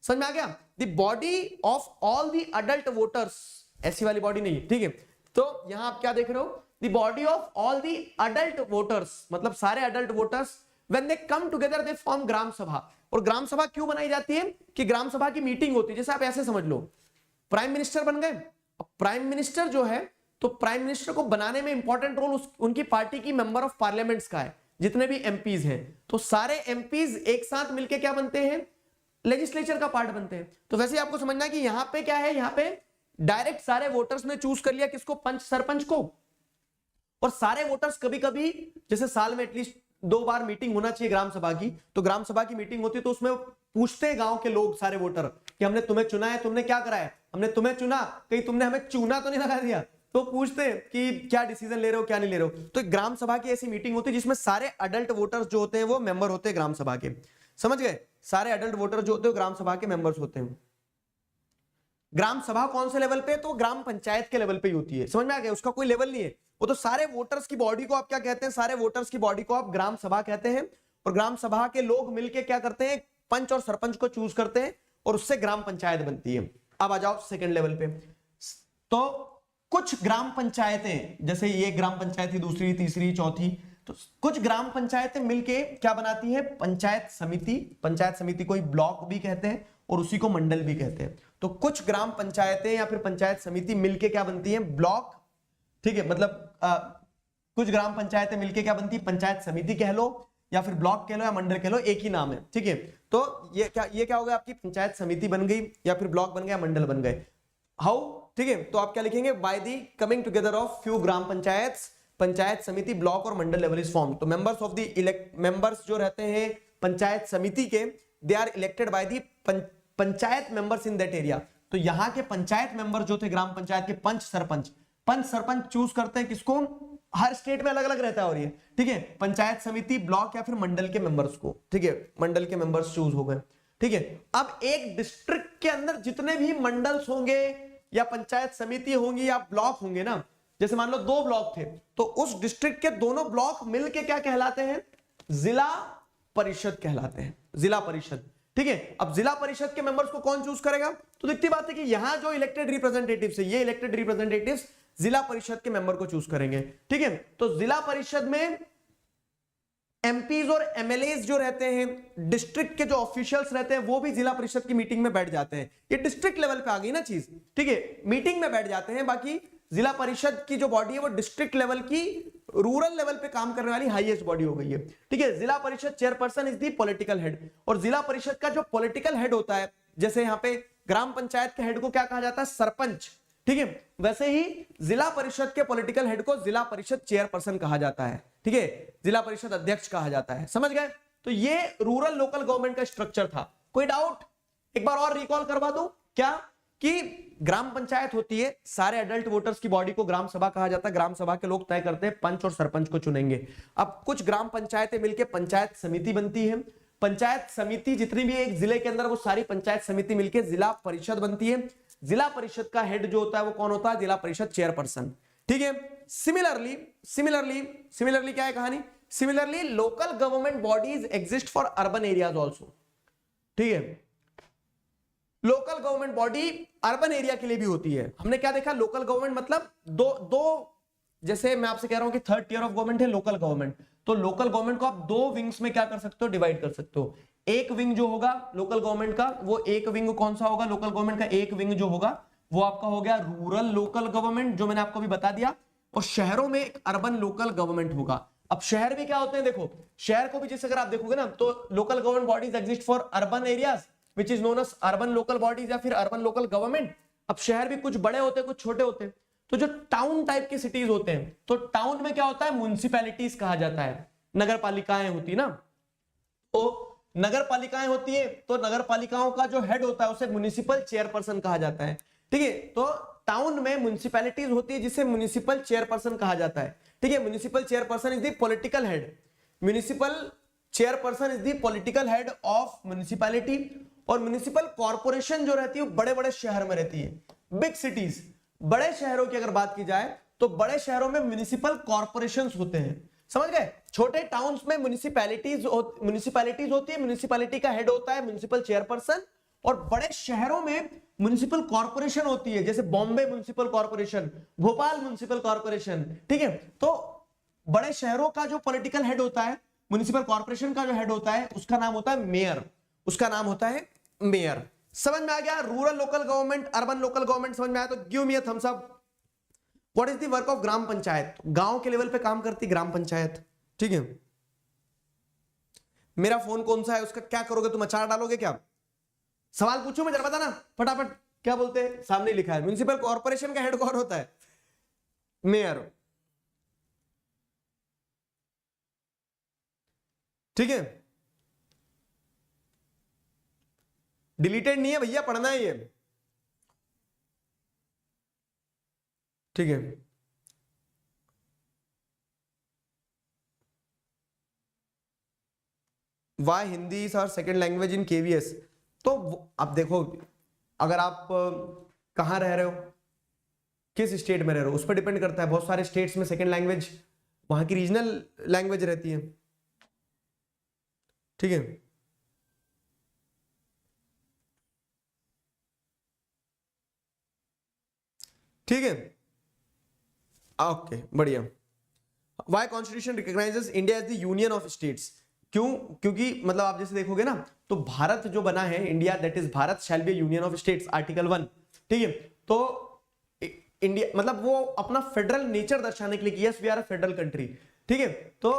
समझ में आ गया? The body of all the adult voters, ऐसी वाली बॉडी नहीं, ठीक है। तो यहां आप क्या देख रहे हो? The body of all the adult voters, मतलब सारे adult voters, when they come together they form gram sabha. और ग्राम सभा क्यों बनाई जाती है? कि ग्राम सभा की मीटिंग होती है। जैसे आप ऐसे समझ लो, प्राइम मिनिस्टर बन गए। प्राइम मिनिस्टर जो है, तो प्राइम मिनिस्टर को बनाने में इंपॉर्टेंट रोल उनकी पार्टी की मेंबर ऑफ पार्लियामेंट्स का है, जितने भी एमपीज हैं। तो सारे एमपीज एक साथ मिलकर क्या बनते हैं? लेजिस्लेचर का पार्ट बनते हैं। तो वैसे आपको समझना है कि यहां पे क्या है, यहां पे डायरेक्ट सारे वोटर्स ने चूज कर लिया किसको? पंच सरपंच को। और सारे वोटर्स कभी कभी, जैसे साल में एटलीस्ट 2 बार मीटिंग होना चाहिए ग्राम सभा की, तो ग्राम सभा की मीटिंग होती है, तो उसमें पूछते हैं गांव के लोग, सारे वोटर, कि हमने तुम्हें चुना है, तुमने क्या करा है? हमने तुम्हें चुना, कहीं तुमने हमें चूना तो नहीं लगा दिया? तो पूछते हैं कि क्या डिसीजन ले रहे हो, क्या नहीं ले रहे हो। तो ग्राम सभा की ऐसी मीटिंग होती है जिसमें सारे अडल्ट वोटर्स जो होते हैं वो मेंबर होते हैं ग्राम सभा के। समझ गए? सारे अडल्ट वोटर जो होते हैं ग्राम सभा के मेंबर्स होते हैं। ग्राम सभा कौन से लेवल पे? तो ग्राम पंचायत के लेवल पे ही होती है। समझ में आ गया? उसका कोई लेवल नहीं है, वो तो सारे वोटर्स की बॉडी को आप क्या कहते हैं? सारे वोटर्स की बॉडी को आप ग्राम सभा कहते हैं। और ग्राम सभा के लोग मिलके क्या करते हैं? पंच और सरपंच को चूज करते हैं। और उससे ग्राम पंचायत बनती है। अब आ जाओ सेकंड लेवल पे। तो कुछ ग्राम पंचायतें, जैसे ये ग्राम पंचायत थी, दूसरी, तीसरी, चौथी, तो कुछ ग्राम पंचायतें मिलके क्या बनाती है, पंचायत समिति। पंचायत समिति को ब्लॉक भी कहते हैं और उसी को मंडल भी कहते हैं। तो कुछ ग्राम पंचायतें या फिर पंचायत समिति मिलके क्या बनती है, ब्लॉक। ठीक है, मतलब कुछ ग्राम पंचायतें मिलके क्या बनती है, पंचायत समिति कह लो या फिर ब्लॉक कह लो या मंडल कह लो, एक ही नाम है। ठीक है, तो ये क्या हो गया, आपकी पंचायत समिति बन गई या फिर ब्लॉक बन गया, मंडल बन गए। हाउ, ठीक है, तो आप क्या लिखेंगे, by the coming together of few gram panchayat, panchayat samiti, block और मंडल लेवल इज फॉर्म। तो मेंबर्स ऑफ द मेंबर्स जो रहते हैं पंचायत समिति के, they are elected by the panchayat members in that area. तो यहाँ के पंचायत मेंबर जो थे ग्राम पंचायत के, पंच सरपंच चूज करते हैं किसको, हर स्टेट में अलग अलग रहता है और ये, ठीक है, पंचायत समिति, ब्लॉक या फिर मंडल के मेंबर्स को। ठीक है, मंडल के मेंबर्स चूज हो गए। ठीक है, अब एक डिस्ट्रिक्ट के अंदर जितने भी मंडल्स होंगे या पंचायत समिति होंगी या ब्लॉक होंगे ना, जैसे मान लो 2 ब्लॉक थे, तो उस डिस्ट्रिक्ट के दोनों ब्लॉक मिलके क्या कहलाते हैं, जिला परिषद कहलाते हैं, जिला परिषद। ठीक है, अब जिला परिषद के मेंबर्स को कौन चूज करेगा, तो दिखती बात है कि यहां जो इलेक्टेड रिप्रेजेंटेटिव्स है, ये इलेक्टेड रिप्रेजेंटेटिव्स जिला परिषद के मेंबर को चूज करेंगे। ठीक है, तो जिला परिषद में एमपीज और एमएलएस जो रहते हैं, डिस्ट्रिक्ट के जो ऑफिशियल्स रहते हैं, वो भी जिला परिषद की मीटिंग में बैठ जाते हैं। ये डिस्ट्रिक्ट लेवल पे आ गई ना चीज, ठीक है, मीटिंग में बैठ जाते हैं। बाकी जिला परिषद की जो बॉडी है वो डिस्ट्रिक्ट लेवल की, रूरल लेवल पे काम करने वाली हाईएस्ट बॉडी हो गई है। ठीक है, जिला परिषद chairperson is the political head, और जिला परिषद का जो पॉलिटिकल हेड होता है, जैसे यहाँ पे ग्राम पंचायत के हेड को क्या कहा जाता है, सरपंच। ठीक है, वैसे ही जिला परिषद के पॉलिटिकल हेड को जिला परिषद चेयरपर्सन कहा जाता है। ठीक है, जिला परिषद अध्यक्ष कहा जाता है। समझ गए, तो ये रूरल लोकल गवर्नमेंट का स्ट्रक्चर था। कोई डाउट, एक बार और रिकॉल करवा दूं क्या, कि ग्राम पंचायत होती है, सारे एडल्ट वोटर्स की बॉडी को ग्राम सभा कहा जाता है, ग्राम सभा के लोग तय करते हैं, पंच और सरपंच को चुनेंगे। अब कुछ ग्राम पंचायतें मिलकर पंचायत समिति बनती है, पंचायत समिति जितनी भी एक जिले के अंदर, वो सारी पंचायत समिति मिलकर जिला परिषद बनती है। जिला परिषद का हेड जो होता है वो कौन होता है, जिला परिषद चेयरपर्सन। ठीक है, सिमिलरली क्या है कहानी, similarly local government bodies exist for urban areas also. ठीक है, local government body urban area के लिए भी होती है। हमने क्या देखा, लोकल गवर्नमेंट मतलब दो जैसे मैं आपसे कह रहा हूं कि 3rd टियर ऑफ गवर्नमेंट है लोकल गवर्नमेंट, तो लोकल गवर्नमेंट को आप 2 विंग्स में क्या कर सकते हो, डिवाइड कर सकते हो। एक विंग जो होगा लोकल गवर्नमेंट का, वो एक विंग कौन सा होगा, लोकल गवर्नमेंट का एक विंग जो होगा वो आपका हो गया रूरल लोकल गवर्नमेंट, जो मैंने आपको भी बता दिया। और शहरों में एक अर्बन लोकल गवर्नमेंट होगा। अब शहर भी क्या होते हैं, देखो शहर को भी जैसे अगर आप देखोगे ना, तो local government bodies exist for urban areas which is known as urban local bodies या फिर अर्बन लोकल गवर्नमेंट। अब शहर भी कुछ बड़े होते हैं, कुछ छोटे होते हैं। तो जो टाउन टाइप के सिटीज होते हैं, तो टाउन में क्या होता है, म्युनिसिपैलिटीज कहा जाता है, नगर पालिकाएं होती ना, तो नगर पालिकाएं होती है, तो नगर पालिकाओं का जो हेड होता है उसे म्युनिसिपल चेयरपर्सन कहा जाता है। ठीक है, तो टाउन में म्युनिसिपैलिटीज होती है जिसे म्युनिसिपल चेयरपर्सन कहा जाता है। ठीक है, municipal chairperson is the political head, municipal chairperson is the political head of municipality. और म्युनिसिपल कॉर्पोरेशन जो रहती है वो बड़े बड़े शहर में रहती है, बिग सिटीज। बड़े शहरों की अगर बात की जाए तो बड़े शहरों में म्युनिसिपल कॉर्पोरेशंस होते हैं, समझ गए। छोटे टाउन्स में म्युनिसिपैलिटीज होती है, म्युनिसिपैलिटी का हेड होता है म्युनिसिपल चेयरपर्सन। और बड़े शहरों में म्युनिसिपल कॉर्पोरेशन होती है, जैसे Bombay municipal corporation, Bhopal municipal corporation. ठीक है, तो बड़े शहरों का जो पॉलिटिकल हेड होता है, म्युनिसिपल कॉर्पोरेशन का जो हेड होता है, उसका नाम होता है मेयर, उसका नाम होता है मेयर। समझ में आ गया, rural local government, urban local government समझ में आया तो give me a thumbs up. What is the work of gram panchayat, गांव के लेवल पे काम करती ग्राम पंचायत। ठीक है, मेरा फोन कौन सा है, उसका क्या करोगे तुम, अचार डालोगे क्या, सवाल पूछूं मैं, जरा बताना फटाफट, क्या बोलते हैं, सामने लिखा है। म्युनिसिपल कॉर्पोरेशन का हेड कौन होता है, मेयर। ठीक है, डिलीटेड नहीं है भैया, पढ़ना है ये। ठीक है, why Hindi is our second language in KVS. तो आप देखो, अगर आप कहां रह रहे हो, किस स्टेट में रह रहे हो, उस पर डिपेंड करता है। बहुत सारे स्टेट्स में सेकेंड लैंग्वेज वहां की रीजनल लैंग्वेज रहती है। ठीक है, ठीक है, ओके बढ़िया। Why constitution recognises India as the union of states, क्यों? क्योंकि मतलब आप जैसे देखोगे ना, तो भारत जो बना है, India that is Bharat shall be union of states, article 1, ठीक है। तो इंडिया मतलब वो अपना फेडरल नेचर दर्शाने के लिए कि yes we are a federal country, ठीक है। तो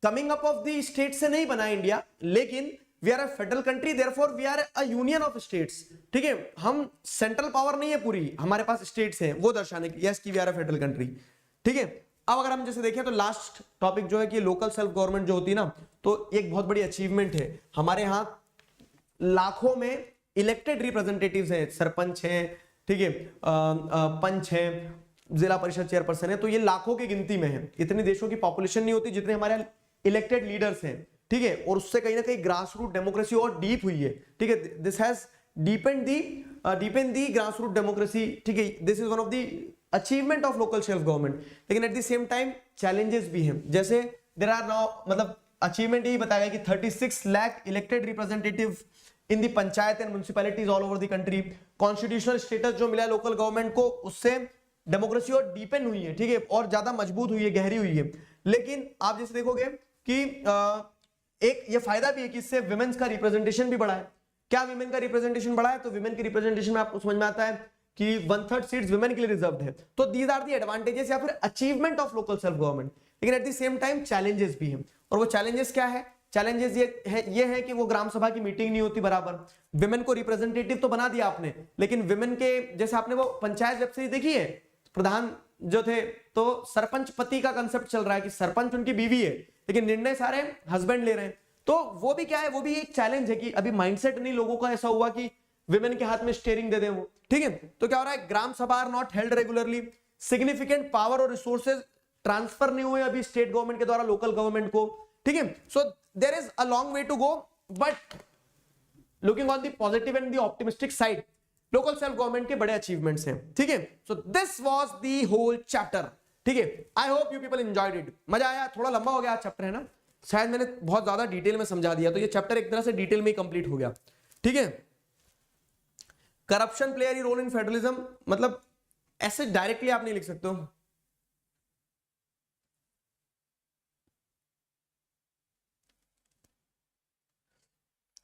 coming up of the state से नहीं बना इंडिया, लेकिन we are a federal country, therefore we are a union of states, ठीक है। हम सेंट्रल पावर नहीं है पूरी, हमारे पास स्टेट्स हैं, वो दर्शाने के लिए यस की we are a federal country, ठीक है। अब अगर हम जैसे देखें तो लास्ट टॉपिक जो है कि लोकल सेल्फ गवर्नमेंट जो होती है ना, तो एक बहुत बड़ी अचीवमेंट है हमारे यहाँ। लाखों में इलेक्टेड रिप्रेजेंटेटिव्स हैं, सरपंच हैं, ठीक है, पंच हैं, जिला परिषद चेयरपर्सन है, तो ये लाखों की गिनती में है। इतने देशों की पॉपुलेशन नहीं होती जितने हमारे इलेक्टेड लीडर्स हैं, ठीक है। और उससे कहीं ना कहीं ग्रास रूट डेमोक्रेसी और डीप हुई है, ठीक है। This has deepened the grass root democracy, ठीक है। This is one of the achievement of local self government. लेकिन at the same time challenges भी हैं, जैसे देयर आर नाउ मतलब अचीवमेंट यही बताया कि 36 lakh elected representative in the panchayat and municipalities all over the country. Constitutional status जो मिला लोकल गवर्नमेंट को, उससे डेमोक्रेसी और डीपेन हुई है, ठीक है, और ज्यादा मजबूत हुई है, गहरी हुई है। लेकिन आप जैसे देखोगे कि एक ये फायदा भी है कि इससे विमेन्स का रिप्रेजेंटेशन भी बढ़ा है। क्या विमेन का रिप्रेजेंटेशन बढ़ा है? तो विमेन के रिप्रेजेंटेशन में आपको समझ में आता है कि 1/3 सीट्स विमेन के लिए रिजर्व्ड है। तो दीज आर दी एडवांटेजेस या फिर achievement of local self government. लेकिन at the same time challenges भी हैं, और वो चैलेंजेस क्या है? चैलेंजेस ये है कि वो ग्राम सभा की मीटिंग नहीं होती बराबर। विमेन को रिप्रेजेंटेटिव तो बना दिया आपने, लेकिन विमेन के जैसे आपने वो पंचायत वेब सीरीज देखी है, प्रधान जो थे, तो सरपंच पति का कंसेप्ट चल रहा है कि सरपंच उनकी बीवी है, लेकिन निर्णय सारे हस्बैंड ले रहे हैं। तो वो भी क्या है, वो भी एक चैलेंज है कि अभी माइंडसेट नहीं लोगों का ऐसा हुआ कि विमेन के हाथ में स्टीयरिंग दे दें वो, ठीक है। तो क्या हो रहा है, gram sabha are not held regularly, significant power और रिसोर्सेज ट्रांसफर नहीं हुए अभी स्टेट गवर्नमेंट के द्वारा लोकल गवर्नमेंट को, ठीक है। So there is a long way to go, but looking on the positive and the optimistic side, local self government के बड़े अचीवमेंट्स हैं, ठीक है। So this was the whole chapter, ठीक है। I hope you people enjoyed it. मजा आया? थोड़ा लंबा हो गया चैप्टर है ना, शायद मैंने बहुत ज्यादा डिटेल में समझा दिया, तो ये चैप्टर एक तरह से डिटेल में ही कंप्लीट हो गया, ठीक है। Corruption play a role in federalism, मतलब ऐसे डायरेक्टली आप नहीं लिख सकते हो।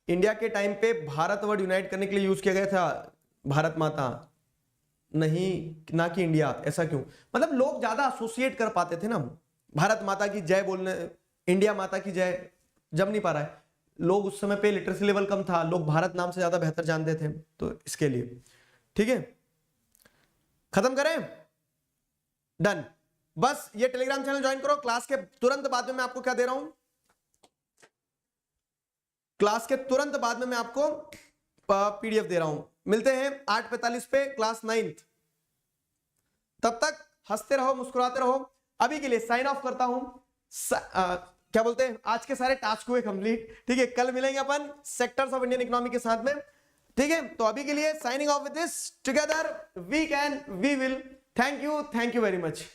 इंडिया के टाइम पे भारत वर्ड यूनाइट करने के लिए यूज किया गया था, भारत माता नहीं, ना कि इंडिया। ऐसा क्यों? मतलब लोग ज्यादा एसोसिएट कर पाते थे ना, भारत माता की जय बोलने, इंडिया माता की जय जब नहीं पा रहा है। लोग उस समय पे लिटरेसी लेवल कम था, लोग भारत नाम से ज्यादा बेहतर जानते थे, तो इसके लिए, ठीक है। खत्म करें? डन। बस ये टेलीग्राम चैनल ज्वाइन करो। क्लास के तुरंत बाद में मैं आपको क्या दे रहा हूं, क्लास के तुरंत बाद में मैं आपको पीडीएफ दे रहा हूं। मिलते हैं 8:45 पे क्लास 9th। तब तक हंसते रहो, मुस्कुराते रहो। अभी के लिए साइन ऑफ करता हूं। क्या बोलते हैं, आज के सारे टास्क हुए कंप्लीट, ठीक है। कल मिलेंगे अपन सेक्टर्स ऑफ इंडियन इकोनॉमी के साथ में, ठीक है। तो अभी के लिए signing off with this, together we can we will. Thank you very much.